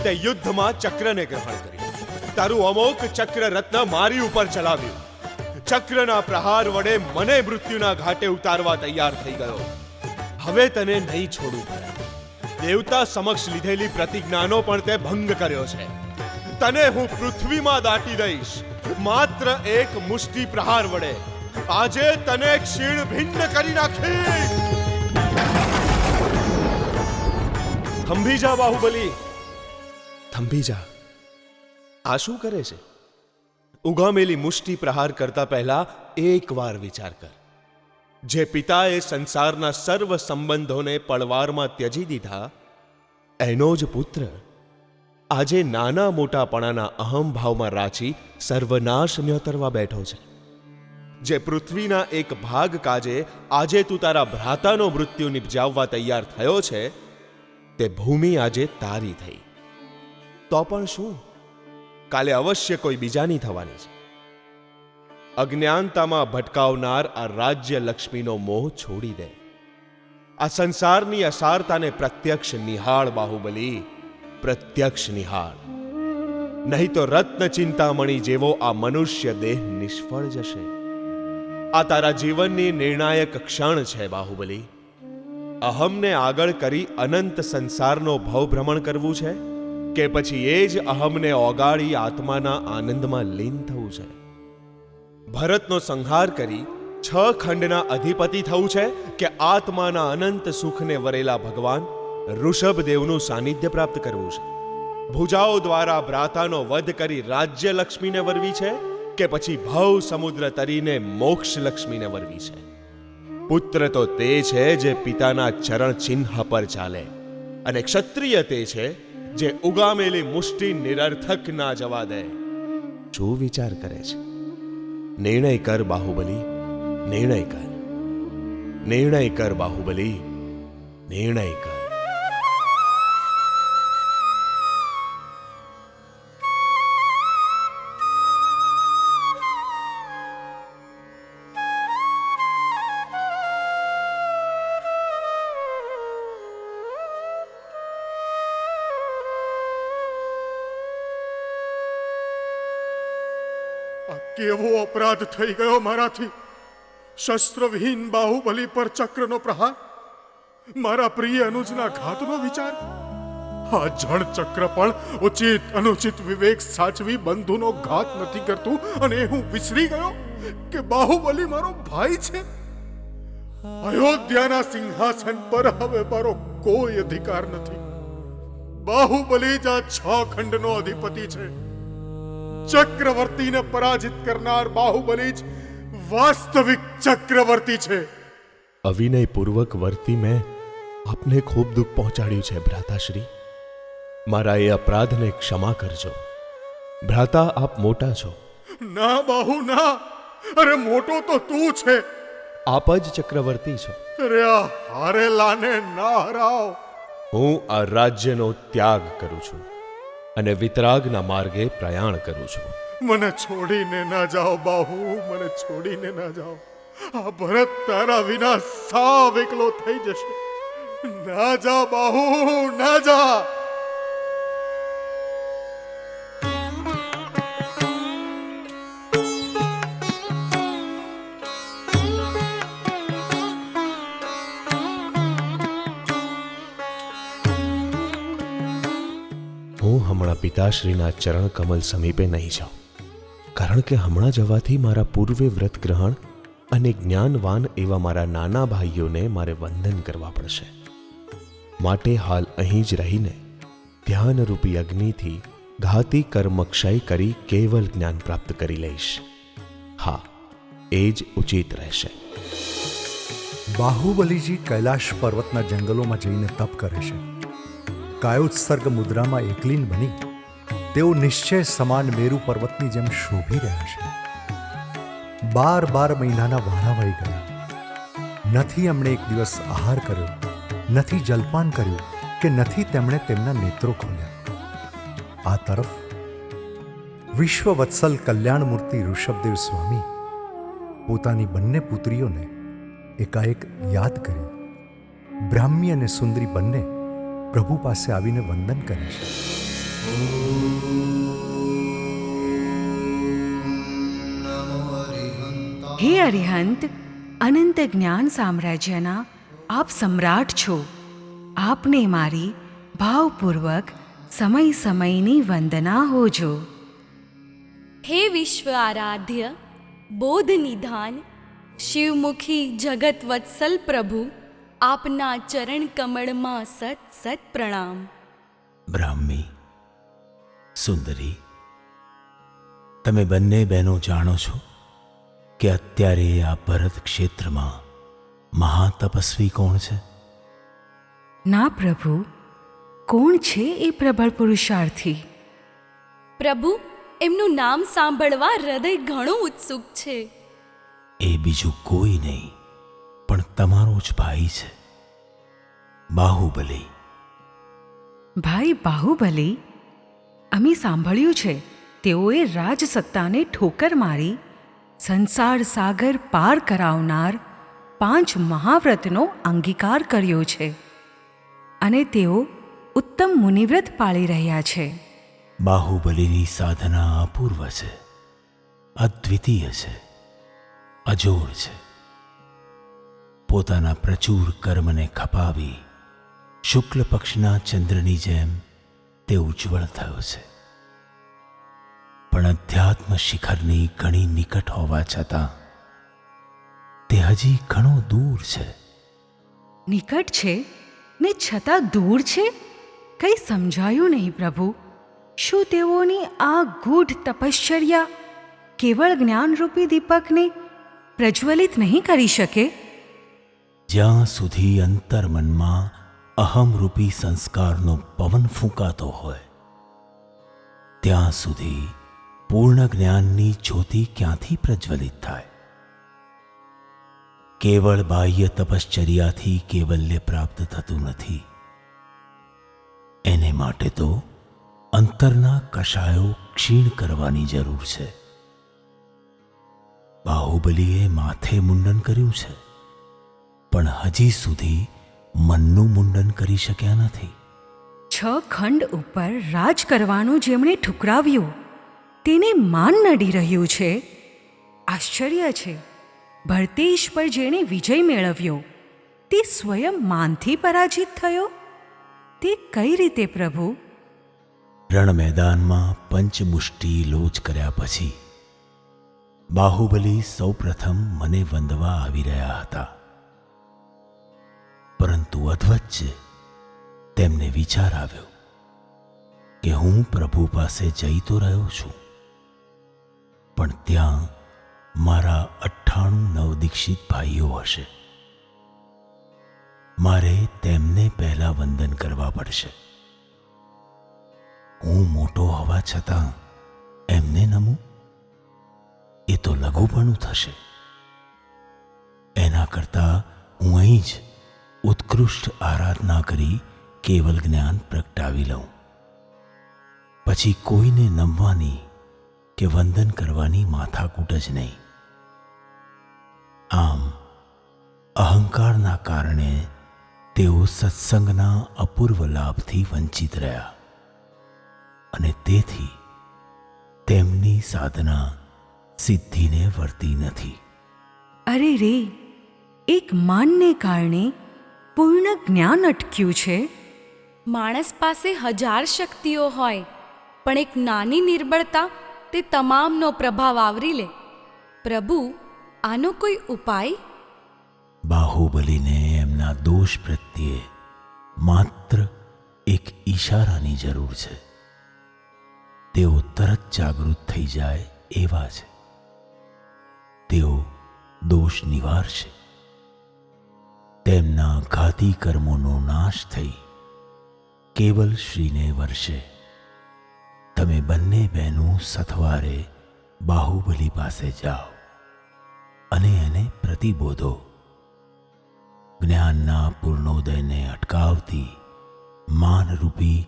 Speaker 17: તે યુદ્ધમાં ચક્રને ગ્રહણ કર્યું. તારું અમોક ચક્ર રત્ન મારી ઉપર ચલાવ્યું. ચક્રના પ્રહાર વડે મને મૃત્યુના ઘાટે ઉતારવા તૈયાર થઈ ગયો. હવે તને નહીં છોડું ભરત. દેવતા સમક્ષ લીધેલી પ્રતિજ્ઞાનો પણ તે ભંગ કર્યો છે. તને હું પૃથ્વીમાં દાટી દઈશ, માત્ર એક મુષ્ટિ પ્રહાર વડે. આજે તને ક્ષીણ ભિન્ન કરી નાખી. થંભી જા બાહુબલી, થંભી જા. આ શું કરે છે? ઉગામેલી મુષ્ટિ પ્રહાર કરતા પહેલા એકવાર વિચાર કર. જે પિતાએ સંસારના સર્વ સંબંધોને પળવારમાં ત્યજી દીધા, એનો જ પુત્ર આજે નાના મોટાપણાના અહમભાવમાં રાચી સર્વનાશ ન્યોતરવા બેઠો છે. જે પૃથ્વીના એક ભાગ કાજે આજે તું તારા ભ્રાતાનો મૃત્યુ નિપજાવવા તૈયાર થયો છે, તે ભૂમિ આજે તારી થઈ. તો પણ શું, કાલે અવશ્ય કોઈ બીજાની થવાની છે. અજ્ઞાનતામાં ભટકાવનાર આ રાજ્ય લક્ષ્મીનો મોહ છોડી દે. આ સંસારની અસારતાને પ્રત્યક્ષ નિહાળ બાહુબલી, પ્રત્યક્ષ નિહાળ. નહીં તો રત્ન ચિંતામણી જેવો આ મનુષ્ય દેહ નિષ્ફળ જશે. આ તારા જીવનની નિર્ણાયક ક્ષણ છે બાહુબલી. અહમને આગળ કરી અનંત સંસારનો ભવભ્રમણ કરવું છે, કે પછી એ જ અહમને ઓગાળી આત્માના આનંદમાં લીન થવું છે? ભરતનો સંહાર કરી 6 ખંડના અધિપતિ થવું છે, કે આત્માના અનંત સુખને વરેલા ભગવાન ઋષભદેવનું સાનિધ્ય પ્રાપ્ત કરવું છે? ભુજાઓ દ્વારા ભ્રાતાનો વધ કરી રાજ્ય લક્ષ્મીને વરવી છે, કે પછી ભવ સમુદ્ર તરીને મોક્ષ લક્ષ્મીને વરવી છે? પુત્ર તો તે છે જે પિતાના ચરણ ચિહ્ન પર ચાલે, અને ક્ષત્રિય તે છે જે ઉગામેલી મુષ્ટિ નિરર્થક ના જવા દે. શું વિચાર કરે છે? નિર્ણય કર બાહુબલી, નિર્ણય કર. નિર્ણય કર બાહુબલી, નિર્ણય કર.
Speaker 13: કેવો અપરાધ થઈ ગયો મારાથી! શસ્ત્રવિહીન બાહુબલી પર ચક્રનો પ્રહાર, મારા પ્રિય અનુજના ઘાતનો વિચાર. આ જળ ચક્ર પણ ઉચિત અનુચિત વિવેક સાચવી બંધુનો ઘાત નથી કરતું, અને હું વિસરી ગયો કે બાહુબલી મારો ભાઈ છે. અયોધ્યાના સિંહાસન પર હવે મારો કોઈ અધિકાર નથી. બાહુબલી જ આ 6 ખંડનો અધિપતિ છે. ચક્રવર્તીને પરાજિત કરનાર બાહુબલી જ વાસ્તવિક ચક્રવર્તી છે.
Speaker 17: અવિનયપૂર્વક વર્તી મેં આપને ખૂબ દુઃખ પહોંચાડ્યું છે ભ્રાતાશ્રી. મારા એ અપરાધને ક્ષમા કરજો. ભ્રાતા, આપ મોટા છો.
Speaker 13: ના બાહુ ના, અરે મોટો તો તું છે.
Speaker 17: આપ જ ચક્રવર્તી છો.
Speaker 13: અરે આ હારેલાને ના હરાવ.
Speaker 17: હું આ રાજ્યનો ત્યાગ કરું છું અને વિતરાગના માર્ગે પ્રયાણ કરું છું.
Speaker 13: મને છોડીને ના જાઓ બાહુ, મને છોડીને ના જાઓ. આ ભરત તારા વિના સાવ એકલો થઈ જશે. ના જા બાહુ, ના જા.
Speaker 17: હું હમણાં પિતાશ્રીના ચરણ કમલ સમીપે નહીં જાઉં, કારણ કે હમણાં જવાથી મારા પૂર્વે વ્રત ગ્રહણ અને જ્ઞાનવાન એવા મારા નાના ભાઈઓને મારે વંદન કરવા પડશે. માટે હાલ અહીં જ રહીને ધ્યાનરૂપી અગ્નિથી ઘાતી કર્મ ક્ષય કરી કેવલ જ્ઞાન પ્રાપ્ત કરી લઈશ. હા, એ જ ઉચિત રહેશે.
Speaker 15: બાહુબલીજી કૈલાશ પર્વતના જંગલોમાં જઈને તપ કરે છે. કાયોત્સર્ગ મુદ્રામાં એકલીન બની તેઓ નિશ્ચય સમાન મેરુ પર્વતની જેમ શોભી રહ્યા છે. 12 મહિનાના વાળા વહી ગયા. નથી એમણે એક દિવસ આહાર કર્યો, નથી જલપાન કર્યું, કે નથી તેમણે તેમના નેત્રો ખોલ્યા. આ તરફ વિશ્વવત્સલ કલ્યાણમૂર્તિ ઋષભદેવ સ્વામી પોતાની બંને પુત્રીઓને એકાએક યાદ કરી બ્રાહ્મી અને સુંદરી બંને પ્રભુ પાસે આવીને વંદન કરે છે.
Speaker 20: હે અરિહંત, અનંત જ્ઞાન સામ્રાજ્યના આપ સમ્રાટ છો. આપને મારી ભાવપૂર્વક સમય સમયની વંદના હોજો.
Speaker 21: હે વિશ્વ આરાધ્ય બોધ નિધાન શિવમુખી જગત વત્સલ પ્રભુ, આપના ચરણ કમળમાં સત સત પ્રણામ.
Speaker 5: બ્રાહ્મી, સુંદરી, તમે બંને બહેનો જાણો છો કે અત્યારે આ ભરત ક્ષેત્રમાં મહાતપસ્વી કોણ છે?
Speaker 20: ના પ્રભુ, કોણ છે એ પ્રબળ પુરુષાર્થી?
Speaker 21: પ્રભુ, એમનું નામ સાંભળવા હૃદય ઘણું ઉત્સુક છે.
Speaker 5: એ બીજું કોઈ નહીં પણ તમારો જ ભાઈ છે, બાહુબલી.
Speaker 20: ભાઈ બાહુબલી? અમે સાંભળ્યું છે તેઓએ રાજસત્તાને ઠોકર મારી સંસાર સાગર પાર કરાવનાર 5 મહાવ્રતનો અંગીકાર કર્યો છે અને તેઓ ઉત્તમ મુનિવ્રત પાળી રહ્યા છે.
Speaker 5: બાહુબલીની સાધના અપૂર્વ છે, અદ્વિતીય છે, અજોડ છે. પોતાના પ્રચુર કર્મને ખપાવી શુક્લ પક્ષના ચંદ્રની જેમ તે ઉજ્જવળ થયો છે. પણ અધ્યાત્મ શિખરની ઘણી નિકટ હોવા છતાં તે હજી ઘણો દૂર છે.
Speaker 20: નિકટ છે ને છતાં દૂર છે? કંઈ સમજાયું નહીં પ્રભુ. શું તેઓની આ ગૂઢ તપશ્ચર્યા કેવળ જ્ઞાનરૂપી દીપકને પ્રજ્વલિત નહીં કરી શકે?
Speaker 5: જ્યાં સુધી અંતર્મનમાં અહમરૂપી સંસ્કારનો પવન ફૂંકાતો હોય ત્યાં સુધી પૂર્ણ જ્ઞાનની જ્યોતિ ક્યાંથી પ્રજ્વલિત થાય? કેવળ બાહ્ય તપશ્ચર્યાથી કેવલ્ય પ્રાપ્ત થતું નથી. એને માટે તો અંતરના કશાયો ક્ષીણ કરવાની જરૂર છે. બાહુબલીએ માથે મુંડન કર્યું છે પણ હજી સુધી મનનું મુંડન કરી શક્યા નથી.
Speaker 20: 6 ખંડ ઉપર રાજ કરવાનું જેમણે ઠુકરાવ્યું તેને માન નડી રહ્યું છે. આશ્ચર્ય છે, ભરતેશ પર જેણે વિજય મેળવ્યો તે સ્વયં માનથી પરાજિત થયો. તે કઈ રીતે પ્રભુ?
Speaker 5: રણ મેદાનમાં પંચમુષ્ટિ લોચ કર્યા પછી બાહુબલી સૌપ્રથમ મને વંદવા આવી રહ્યા હતા. પરંતુ અધવચ્ચે તેમને વિચાર આવ્યો કે હું પ્રભુ પાસે જઈ તો રહ્યો છું પણ ત્યાં મારા 98 નવદીક્ષિત ભાઈઓ હશે. મારે તેમને પહેલા વંદન કરવા પડશે. હું મોટો હોવા છતાં એમને નમું એ તો લઘુપણું થશે. એના કરતાં હું અહીં જ ઉત્કૃષ્ટ આરાધના કરી કેવલ જ્ઞાન પ્રગટાવી લઉં. પછી કોઈને નમવાની કે વંદન કરવાની માથાકૂટ જ નહીં. આમ અહંકારના કારણે તેઓ સત્સંગના અપૂર્વ લાભથી વંચિત રહ્યા અને તેથી તેમની સાધના સિદ્ધિને વર્તી નથી.
Speaker 20: અરે રે, એક માનને કારણે પૂર્ણ જ્ઞાન અટક્યું છે.
Speaker 21: માણસ પાસે 1000 શક્તિઓ હોય પણ એક નાની નિર્બળતા તે તમામનો પ્રભાવ આવરી લે. પ્રભુ, આનો કોઈ ઉપાય?
Speaker 5: બાહુબલીને એમના દોષ પ્રત્યે માત્ર એક ઈશારાની જરૂર છે. તેઓ તરત જાગૃત થઈ જાય એવા છે. તેઓ દોષ નિવારશે. તેમના ઘાતી કર્મોનો નાશ થઈ કેવલ શ્રીને વર્ષે. તમે બંને બહેનો સથવારે બાહુબલી પાસે જાઓ અને એને પ્રતિબોધો. જ્ઞાનના પૂર્ણોદયને અટકાવતી માનરૂપી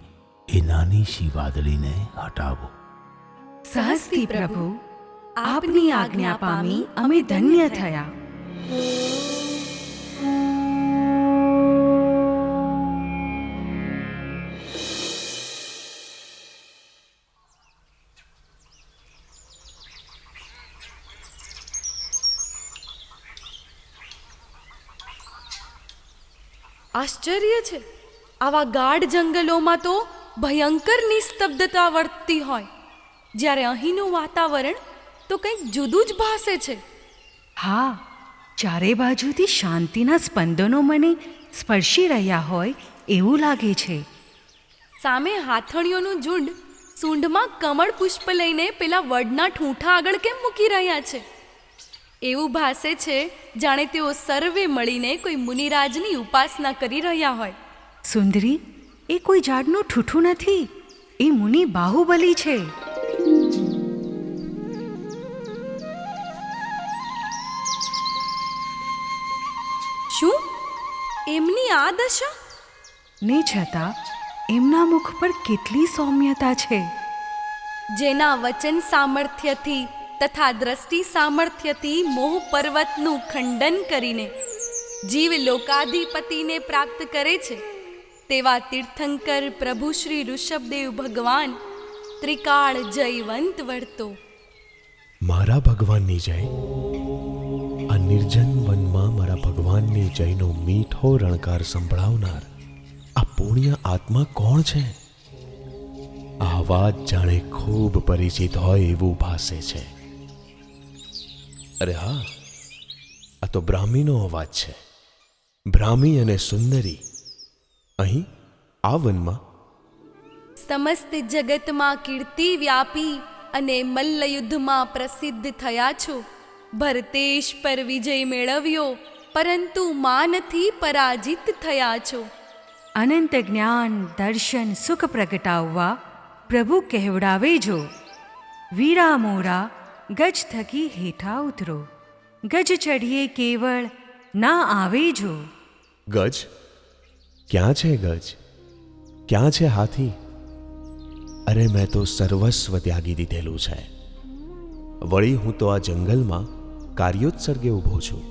Speaker 5: એ નાની શી વાદળીને હટાવો.
Speaker 20: સહસ્તી પ્રભુ, આપની આજ્ઞા પામી અમે ધન્ય થયા.
Speaker 21: આશ્ચર્ય છે, આવા ગાઢ જંગલોમાં તો ભયંકર નિસ્તબ્ધતા વર્તતી હોય, જ્યારે અહીંનું વાતાવરણ તો કંઈક જુદું જ ભાસે છે.
Speaker 20: હા, ચારે બાજુથી શાંતિના સ્પંદનો મને સ્પર્શી રહ્યા હોય એવું લાગે છે.
Speaker 21: સામે હાથણીઓનું ઝુંડ સૂંઢમાં કમળ પુષ્પ લઈને પેલા વડના ઠૂંઠા આગળ કેમ મૂકી રહ્યા છે? એવું ભાસે છે જાણે તેઓ સર્વે મળીને કોઈ મુનિરાજની ઉપાસના કરી રહ્યા હોય.
Speaker 20: સુંદરી, એ કોઈ ઝાડનું ઠૂઠું નથી, એ મુનિ બાહુબલી છે.
Speaker 21: શું એમની આ દશા?
Speaker 20: ને છતાં એમના મુખ પર કેટલી સૌમ્યતા છે.
Speaker 21: જેના વચન સામર્થ્યથી તથા દ્રષ્ટિ સામર્થ્યથી મોહ પર્વતનું ખંડન કરીને જીવ લોકાધિપતિને પ્રાપ્ત કરે છે, તેવા તીર્થંકર પ્રભુ શ્રી ઋષભદેવ ભગવાન ત્રિકાળ જયવંત વર્તો.
Speaker 7: મારા ભગવાનની જય. આ નિર્જન વનમાં મારા ભગવાનની જયનો મીઠો રણકાર સંભળાવનાર આ પુણ્ય આત્મા કોણ છે? આ વાત જાણે ખૂબ પરિચિત હોય એવું ભાસે છે. અરે હા, આ તો બ્રાહ્મીનો અવાજ છે. બ્રાહ્મી અને સુંદરી અહીં આ વનમાં.
Speaker 21: સમસ્ત જગતમાં કીર્તિ વ્યાપી અને મલ્લયુદ્ધમાં પ્રસિદ્ધ થયા છો. ભરતેશ પર વિજય મેળવ્યો, પરંતુ માનથી પરાજિત થયા છો.
Speaker 20: અનંત જ્ઞાન દર્શન સુખ પ્રગટાવવા પ્રભુ કહેવડાવે જો. વીરા મોરા ગજ થકી હેઠા ઉતરો, ગજ ચઢીએ કેવળ ના આવે જો.
Speaker 7: ગજ? ક્યાં છે ગજ? ક્યાં છે હાથી? અરે મેં તો સર્વસ્વ ત્યાગી દીધેલું છે. વળી હું તો આ જંગલમાં કાર્યોત્સર્ગે ઊભો છું.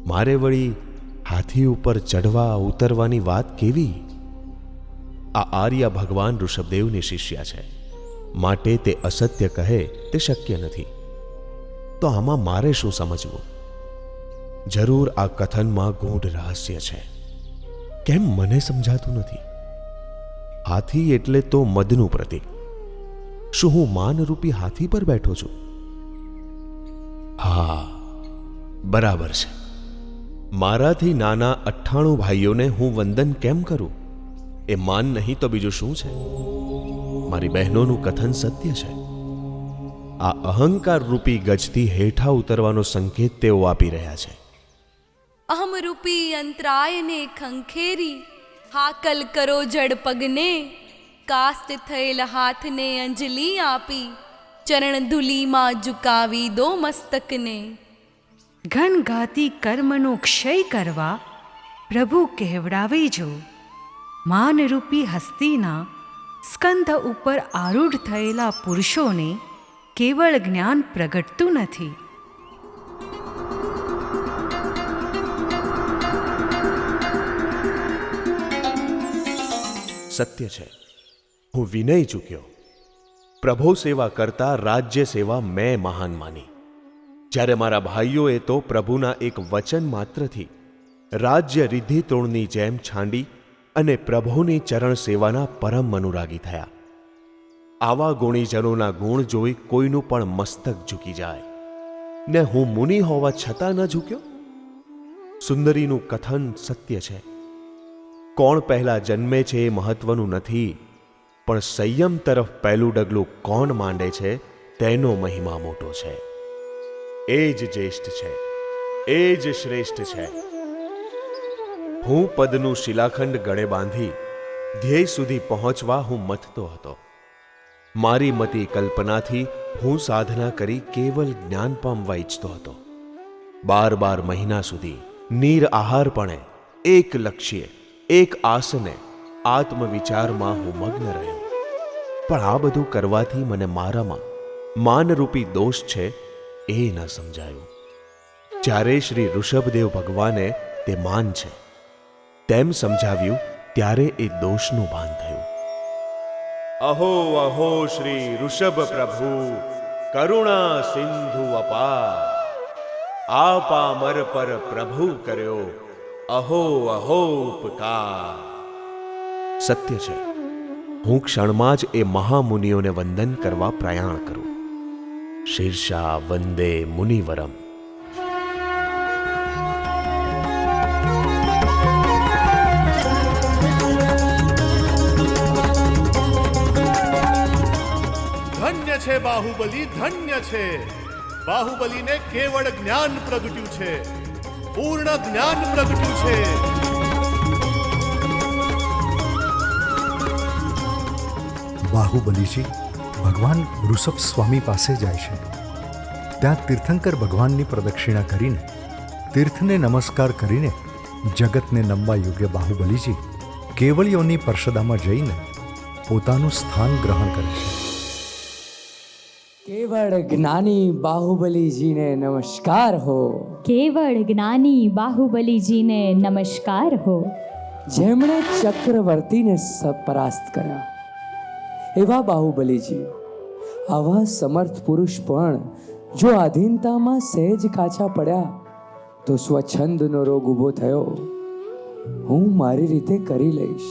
Speaker 7: મારે વળી હાથી ઉપર ચઢવા ઉતરવાની વાત કેવી? આ આર્ય ભગવાન ઋષભદેવની શિષ્યા છે, માટે તે અસત્ય કહે તે શક્ય નથી. તો આમાં મારે શું સમજવું? જરૂર આ કથનમાં ગૂઢ રહસ્ય છે. કેમ મને સમજાતું નથી? હાથી એટલે તો મદનું પ્રતીક. શું હું માનરૂપી હાથી પર બેઠો છું? હા, બરાબર છે. મારાથી નાના 98 ભાઈઓને હું વંદન કેમ કરું? એ માન નહીં તો બીજું શું છે? મારી બહેનોનું કથન સત્ય છે. આ અહંકાર રૂપી ગજથી હેઠા ઉતરવાનો સંકેત તેઓ આપી રહ્યા છે.
Speaker 21: અહમરૂપી અંતરાયને ખંખેરી હાકલ કરો જડ પગને. કાસ્ત થયેલ હાથને અંજલિ આપી ચરણ ધૂલીમાં ઝુકાવી દો મસ્તકને.
Speaker 20: ઘન ઘાતી કર્મનો ક્ષય કરવા પ્રભુ કહેવડાવે જો. માનરૂપી હસ્તીના સ્કંદ ઉપર આરૂઢ થયેલા પુરુષોને કેવળ જ્ઞાન પ્રગટતું નથી.
Speaker 7: સત્ય છે, હું વિનય ચૂક્યો. પ્રભુ સેવા કરતા રાજ્ય સેવા મેં મહાન માની. જ્યારે મારા ભાઈઓએ તો પ્રભુના એક વચન માત્રથી રાજ્ય રિદ્ધિ તૃણની જેમ છાંડી અને પ્રભુની ચરણ સેવાના પરમ અનુરાગી થયા. આવા ગુણીજનોના ગુણ જોઈ કોઈનું પણ મસ્તક ઝૂકી જાય. ને હું મુનિ હોવા છતાં ન ઝૂક્યો? સુંદરીનું કથન સત્ય છે. કોણ પહેલા જન્મે છે એ મહત્વનું નથી, પણ સંયમ તરફ પહેલું ડગલું કોણ માંડે છે તેનો મહિમા મોટો છે. એ જ જ્યેષ્ઠ છે, એ જ શ્રેષ્ઠ છે. હું પદનું શિલાખંડ ગળે બાંધી ધ્યેય સુધી પહોંચવા હું મથતો હતો. મારી મતી કલ્પનાથી હું સાધના કરી કેવલ જ્ઞાન પામવા ઈચ્છતો હતો. 12 મહિના સુધી નીર આહારપણે એક લક્ષ્ય એક આસને આત્મવિચારમાં હું મગ્ન રહ્યો. પણ આ બધું કરવાથી મને મારામાં માનરૂપી દોષ છે એ ન સમજાયું. જ્યારે શ્રી ઋષભદેવ ભગવાને તે માન છે તેમ સમજાવ્યું ત્યારે એ દોષનું ભાન થયું. અહો અહો શ્રી ઋષભ પ્રભુ કરુણા સિંધુ અપાર, આ પામર પર પ્રભુ કર્યો અહો અહો ઉપકાર. સત્ય છે, હું ક્ષણમાં જ એ મહામુનિઓને વંદન કરવા પ્રયાણ કરું. શીર્ષા વંદે મુનિવરમ.
Speaker 16: ધન્ય છે બાહુબલી, ધન્ય છે. બાહુબલીને કેવળ જ્ઞાન પ્રગટ્યું છે, પૂર્ણ જ્ઞાન પ્રગટ્યું છે.
Speaker 15: બાહુબલીજી ભગવાન ઋષભ સ્વામી પાસે જાય છે. ત્યાં તીર્થંકર ભગવાનની પ્રદક્ષિણા કરીને, તીર્થને નમસ્કાર કરીને જગતને નમવા યોગ્ય બાહુબલીજી કેવળીઓની પરસદામાં જઈને પોતાનું સ્થાન ગ્રહણ કરે છે.
Speaker 1: કેવળ જ્ઞાની બાહુબલીજીને નમસ્કાર હો.
Speaker 2: કેવળ જ્ઞાની બાહુબલીજીને નમસ્કાર હો.
Speaker 1: જેમણે ચક્રવર્તીને પરાસ્ત કર્યા એવા બાહુબલીજી, આવા સમર્થ પુરુષ પણ જો આધીનતામાં સહેજ કાચા પડ્યા તો સ્વચ્છંદનો રોગ ઊભો થયો. હું મારી રીતે કરી લઈશ.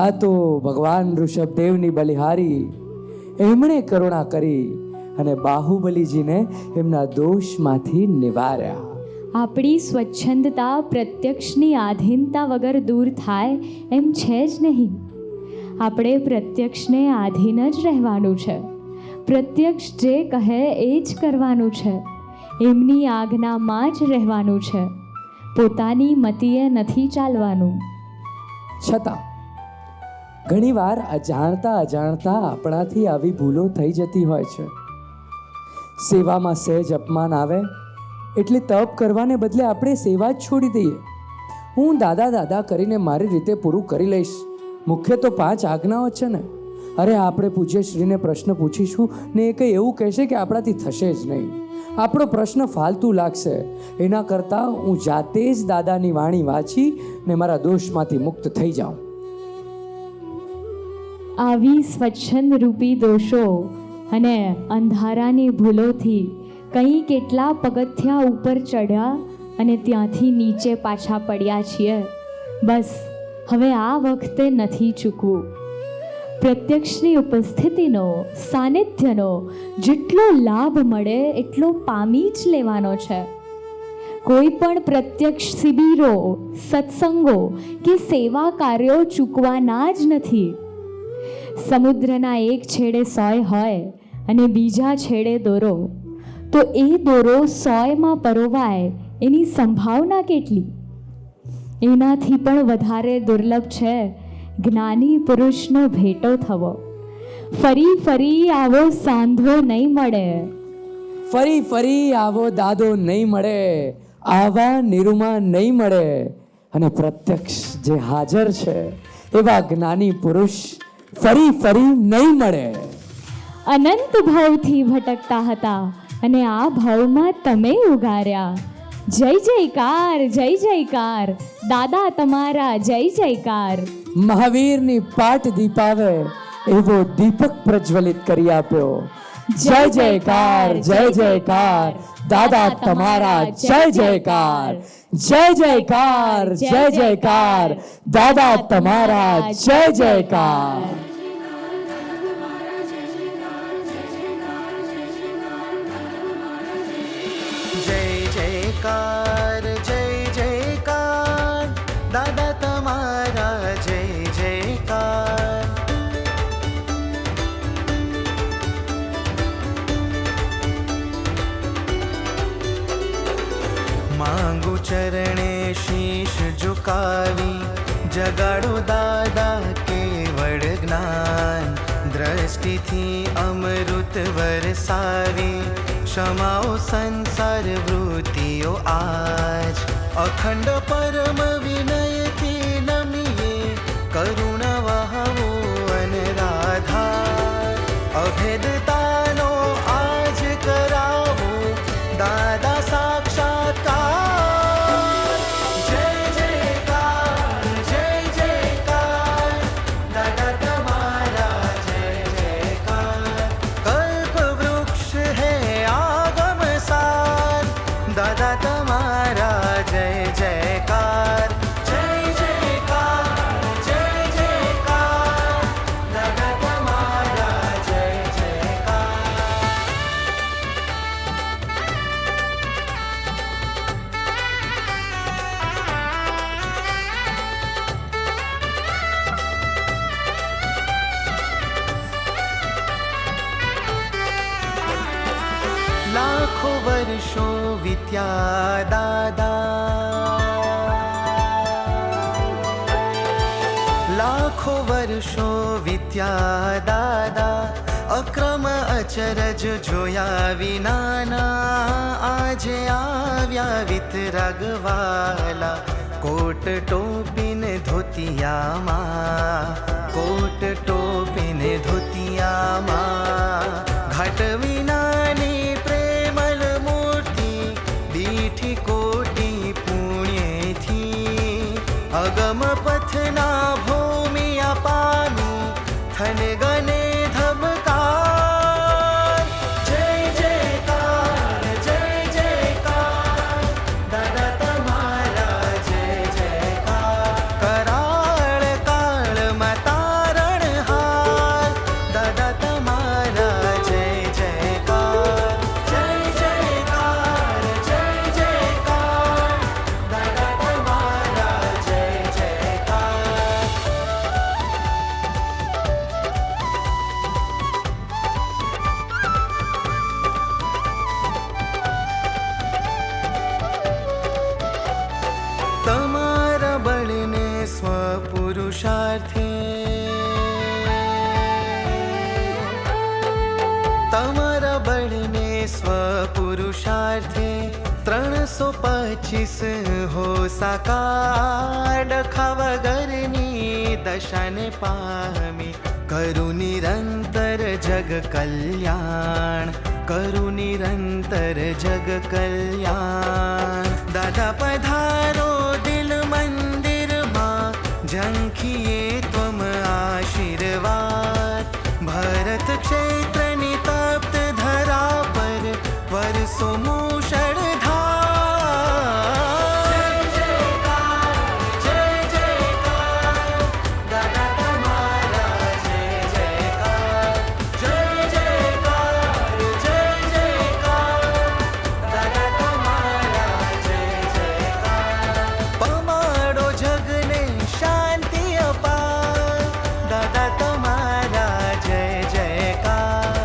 Speaker 1: આ તો ભગવાન ઋષભદેવની બલિહારી, એમણે કરુણા કરી અને બાહુબલીજીને એમના દોષમાંથી નિવાર્યા.
Speaker 2: આપણી સ્વચ્છંદતા પ્રત્યક્ષની આધીનતા વગર દૂર થાય એમ છે જ નહીં. આપણે પ્રત્યક્ષને આધીન જ રહેવાનું છે. પ્રત્યક્ષ જે કહે એ જ કરવાનું છે. એમની આજ્ઞામાં જ રહેવાનું છે. પોતાની મતીએ નથી ચાલવાનું.
Speaker 1: છતાં ઘણીવાર અજાણતા આપણાથી આવી ભૂલો થઈ જતી હોય છે. સેવામાં સહેજ અપમાન આવે એટલે તપ કરવાને બદલે આપણે સેવા જ છોડી દઈએ. હું દાદા કરીને મારી રીતે પૂરું કરી લઈશ. મુખ્ય તો 5 આજ્ઞાઓ છે ને. અરે આપણે પૂજ્યશ્રીને પ્રશ્ન પૂછીશું ને એ કંઈ એવું કહેશે કે આપણાથી થશે જ નહીં. આપણો પ્રશ્ન ફાલતુ લાગશે. એના કરતાં હું જાતે જ દાદાની વાણી વાંચી ને મારા દોષમાંથી મુક્ત થઈ જાઉં.
Speaker 2: આવી સ્વચ્છંદ રૂપી દોષો અને અંધારાની ભૂલોથી કંઈ કેટલા પગથિયા ઉપર ચડ્યા અને ત્યાંથી નીચે પાછા પડ્યા છીએ. બસ હવે આ વખતે નથી ચૂકવું. પ્રત્યક્ષની ઉપસ્થિતિનો, સાનિધ્યનો જેટલો લાભ મળે એટલો પામી જ લેવાનો છે. કોઈ પણ પ્રત્યક્ષ શિબિરો, સત્સંગો કે સેવા કાર્યો ચૂકવાના જ નથી. સમુદ્રના એક છેડે સોય હોય અને બીજા છેડે દોરો, તો એ દોરો સોયમાં પરોવાય એની સંભાવના કેટલી? એનાથી પણ વધારે દુર્લભ છે જ્ઞાની પુરુષનો ભેટો થવો. ફરી ફરી આવો સાંધો નહીં મળે.
Speaker 1: ફરી આવો દાદો નહીં મળે. આવા નિરૂમા નહીં મળે. અને પ્રત્યક્ષ જે હાજર છે એવા જ્ઞાની પુરુષ ફરી નહીં મળે.
Speaker 2: અનંત ભાવથી ભટકતા હતા અને આ ભાવમાં તમે ઉગાર્યા. જય જયકાર, જય જયકાર, દાદા તમારા જય જયકાર.
Speaker 1: મહાવીરની પાટ દીપાવે એવો દીપક પ્રજ્વલિત કરી આપ્યો. જય જયકાર, જય જયકાર, દાદા તમારા જય જયકાર. જય જયકાર, જય જયકાર, દાદા તમારા જય જયકાર.
Speaker 3: જય જયકાર, જય જયકાર, દાદા તમારા જય જયકાર. માંગુ ચરણે શીશ ઝુકાવી, જગાડો દાદા કેવળ જ્ઞાન. દ્રષ્ટિથી અમૃત વરસાવી, ક્ષમાઓ સંસાર વૃત્તિઓ આજ. અખંડ પરમ વિનયથી નમીએ, કરુણા વહાવો અનરાધાર. અભેદતાનો આજ કરાવો દાદા સાક્ષાત્કાર. જય જયકાર, જય જયકાર, દાદા તમારા જય જયકાર. કલ્પ વૃક્ષ હે આગમ સાર, દાદા તમારા જય જયકાર. જય જયકાર, જય જયકાર, દાદા તમારા જય જયકાર. लाखों वर्षों वीत्या दादा, लाखों વર્ષો વીત્યા દાદા, અક્રમ અચરજ જોયા વિનાના, આજે આવ્યા વિતરાગવાલા, કોટ ટોપીને ધોતિયામાં, કોટ ટોપીને ધોતિયામાં, ઘાટ વિનાની પ્રેમલ મૂર્તિ, દીઠી કોટી પુણ્યથી, અગમ પથના ભૂમિયા પામી, થન ગને ધબકાર, જય જયકાર, જય જયકાર, દાદા તમારા જય જયકાર, કરાળ કાળમાં તારણ હાર, દાદા તમારા જય જયકાર, જય જયકાર, જય જયકાર, દાદા તમારા જય જયકાર. તમારા બળને સ્વપુરુષાર્થે, તમારા બળને સ્વપુરુષાર્થે 325 હો સાકાર, ડખા વગરની દશાને પામી, કરું નિરંતર જગ કલ્યાણ, કરું નિરંતર જગ કલ્યાણ. દાદા પધારો દિલ મંદિરમાં, ઝંખીએ ત્વમ આશીર્વાદ, ભરત ક્ષેત્રની તપ્ત ધરા પર વરસો મૂષળધાર. જય જયકાર, જય જયકાર, દાદા તમારા જય જયકાર, જય જયકાર, જય જયકાર, દાદા તમારા જય જયકાર. પમાડો જગને શાંતિ અપાર, દાદા તમારા જય જયકાર,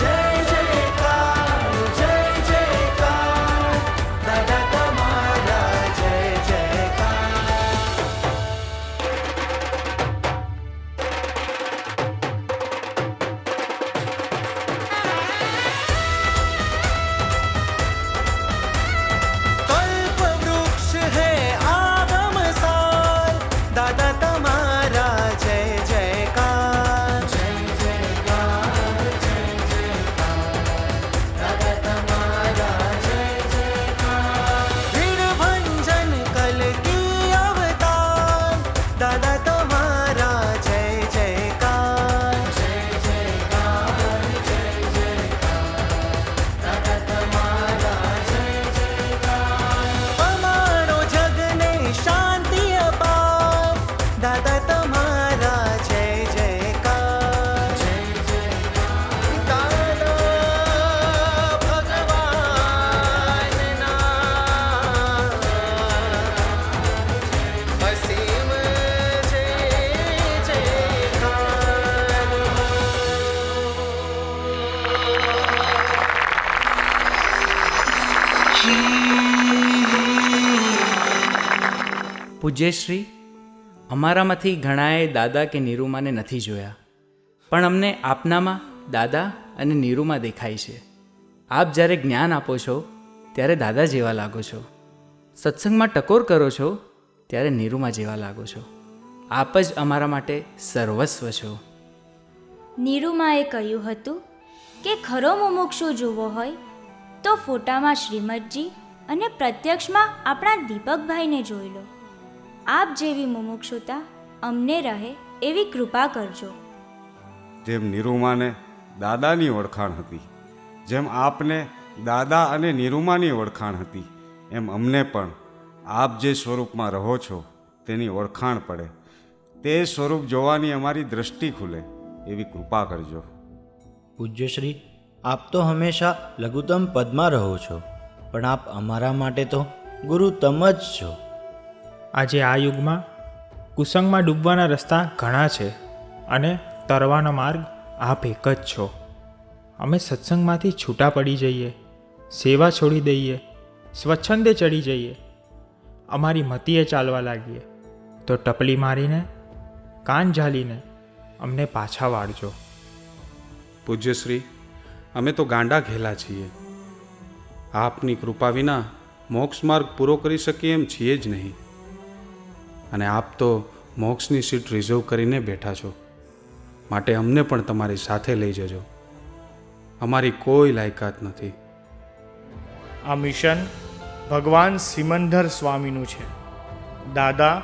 Speaker 3: જય જયકાર, જય જયકાર, દાદા તમારા જય જયકાર. કલ્પ વૃક્ષ હૈ આગમ સાર, દાદા તમારા જય જયકાર, જય જયકાર, જય જયકાર, દાદા તમારા જય જયકાર. ભીડભંજન કલકી અવતાર, દાદા તમારા જય જયકાર, જય જયકાર, જય જયકાર, દાદા તમારા જય જયકાર. પમાડો જગને શાંતિ અપાર, દાદા તમારા જય જયકાર, જય જયકાર, દાદા ભગવાનના અસીમ જય
Speaker 4: પૂજ્યશ્રી, અમારામાંથી ઘણાએ દાદા કે નીરુમાને નથી જોયા, પણ અમને આપનામાં દાદા અને નીરુમા દેખાય છે. આપ જ્યારે જ્ઞાન આપો છો ત્યારે દાદા જેવા લાગો છો, સત્સંગમાં ટકોર કરો છો ત્યારે નીરુમા જેવા લાગો છો. આપ જ અમારા માટે સર્વસ્વ છો.
Speaker 22: નીરુમાએ કહ્યું હતું કે ખરો મુમુક્ષુ જોવો હોય તો ફોટામાં શ્રીમદજી અને પ્રત્યક્ષમાં આપણા દીપકભાઈને જોઈ લો. આપ જેવી મુમુક્ષુતા અમને રહે એવી કૃપા કરજો.
Speaker 23: જેમ નિરૂમાને દાદાની ઓળખાણ હતી, જેમ આપને દાદા અને નિરૂમાની ઓળખાણ હતી, એમ અમને પણ આપ જે સ્વરૂપમાં રહો છો તેની ઓળખાણ પડે, તે સ્વરૂપ જોવાની અમારી દ્રષ્ટિ ખુલે એવી કૃપા કરજો.
Speaker 24: પૂજ્યશ્રી, આપ તો હંમેશા લઘુત્તમ પદમાં રહો છો, પણ આપ અમારા માટે તો ગુરુતમ જ છો.
Speaker 25: આજે આ યુગમાં કુસંગમાં ડૂબવાના રસ્તા ઘણા છે અને તરવાનો માર્ગ આપ એક જ છો. અમે સત્સંગમાંથી છૂટા પડી જઈએ, સેવા છોડી દઈએ, સ્વચ્છંદે ચડી જઈએ, અમારી મતીએ ચાલવા લાગીએ તો ટપલી મારીને, કાન ઝાલીને અમને પાછા વાળજો.
Speaker 6: પૂજ્યશ્રી, અમે તો ગાંડા ઘેલા છીએ. આપની કૃપા વિના મોક્ષ માર્ગ પૂરો કરી શકીએ એમ છીએ જ નહીં. અને આપ તો મોક્ષની સીટ રિઝર્વ કરીને બેઠા છો, માટે અમને પણ તમારી સાથે લઈ જજો. અમારી કોઈ લાયકાત નથી.
Speaker 8: આ મિશન ભગવાન સિમંદર સ્વામીનું છે. દાદા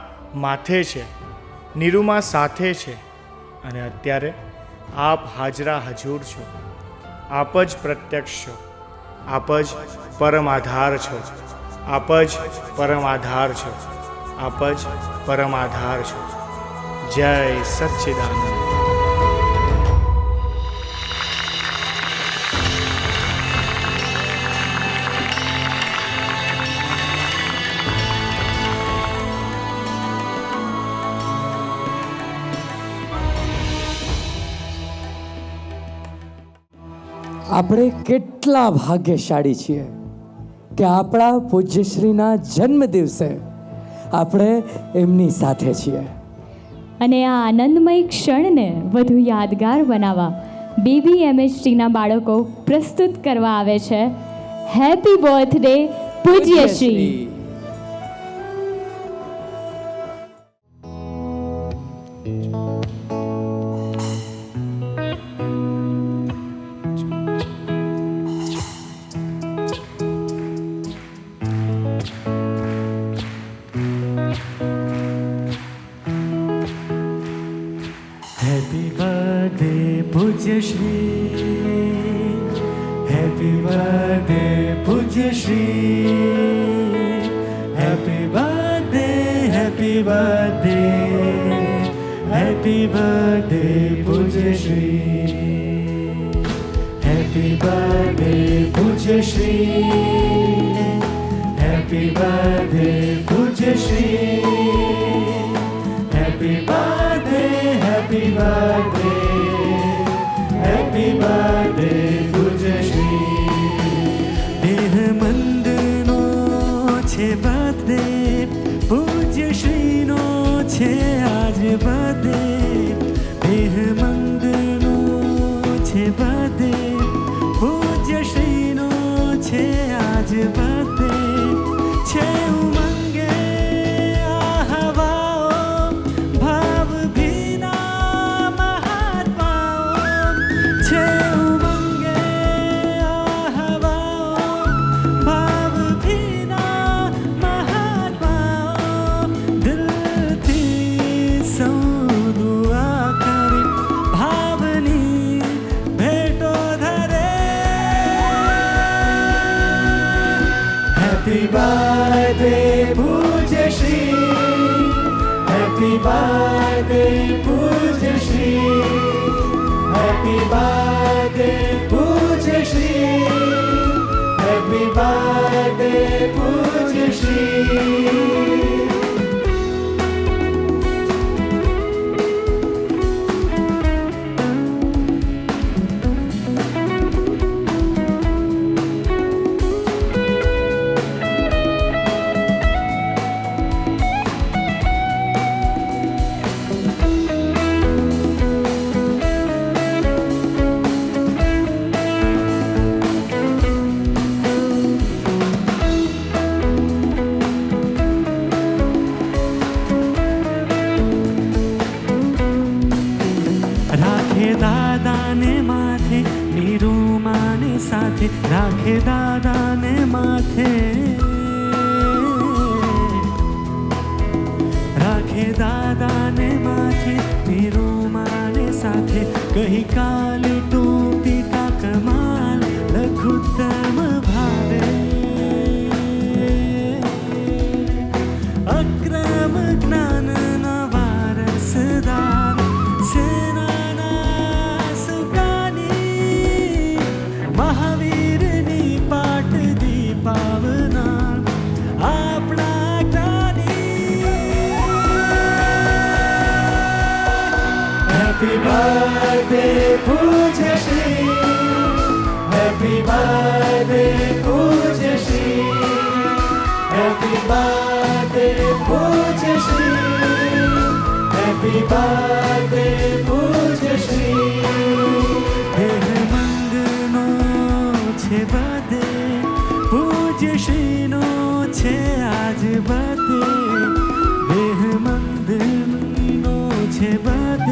Speaker 8: માથે છે, નિરૂમા સાથે છે, અને અત્યારે આપ હાજરા હજૂર છો. આપ જ પ્રત્યક્ષ છો, આપ જ પરમાધાર છો, આપ જ પરમાધાર છો, આપ જ પરમાધાર છો. જય સચ્ચિદાનંદ.
Speaker 1: આપણે કેટલા ભાગ્યશાળી છીએ કે આપણા પૂજ્યશ્રીના જન્મ દિવસે આપણે એમની સાથે છીએ.
Speaker 2: અને આ આનંદમય ક્ષણને વધુ યાદગાર બનાવવા BBMHTના બાળકો પ્રસ્તુત કરવા આવે છે happy birthday Pujyashri.
Speaker 3: Happy birthday Pujyashri, Happy birthday Pujyashri, Happy birthday, Happy birthday, Happy birthday Pujyashri, Happy birthday Pujyashri, Happy birthday Pujyashri, Happy birthday, Happy birthday, Happy birthday Pujyashri. દેહ મંદનો છે બર્થડે, પૂજ્યશ્રીનો છે આજ બર્થડે. દેહ મંદનો છે બર્થડે, પૂજ્યશ્રીનો છે આજ birthday. છે ઉમંગે આ હવાઓ, ભાવ ભીના મહાત્માઓ. છે ઉમંગે આ હવાઓ, ભાવ ભીના મહાત્માઓ. દિલથી સૌ દુઆ કરે, ભાવની ભેટો ધરે. Happy birthday Pujyashri, Happy birthday Pujyashri, Happy birthday Pujyashri, Happy birthday Pujyashri. રાખે દાદાને માથે, નિરૂમાને સાથે, રાખે દાદાને માથે, રાખે દાદાને માથે, નિરૂમાને સાથે. કહી કાલ ટોપી કા કમાલ, લઘુત્તમ ભાવે. અક્રમ જ્ઞાનના વારસદાર, સેનાના સુકાની, મહાવીરની પાટ દીપાવનાર, આપણા જ્ઞાની. Happy birthday Pujyashri, Happy birthday Pujya Shri. Happy birthday Pujya Shri. Happy birthday Pujya Shri. દેહ મંગનો છે બર્થડે, પૂજ્ય શ્રીનો છે આજ બર્થડે. દેહ મંગનો છે બર્થડે,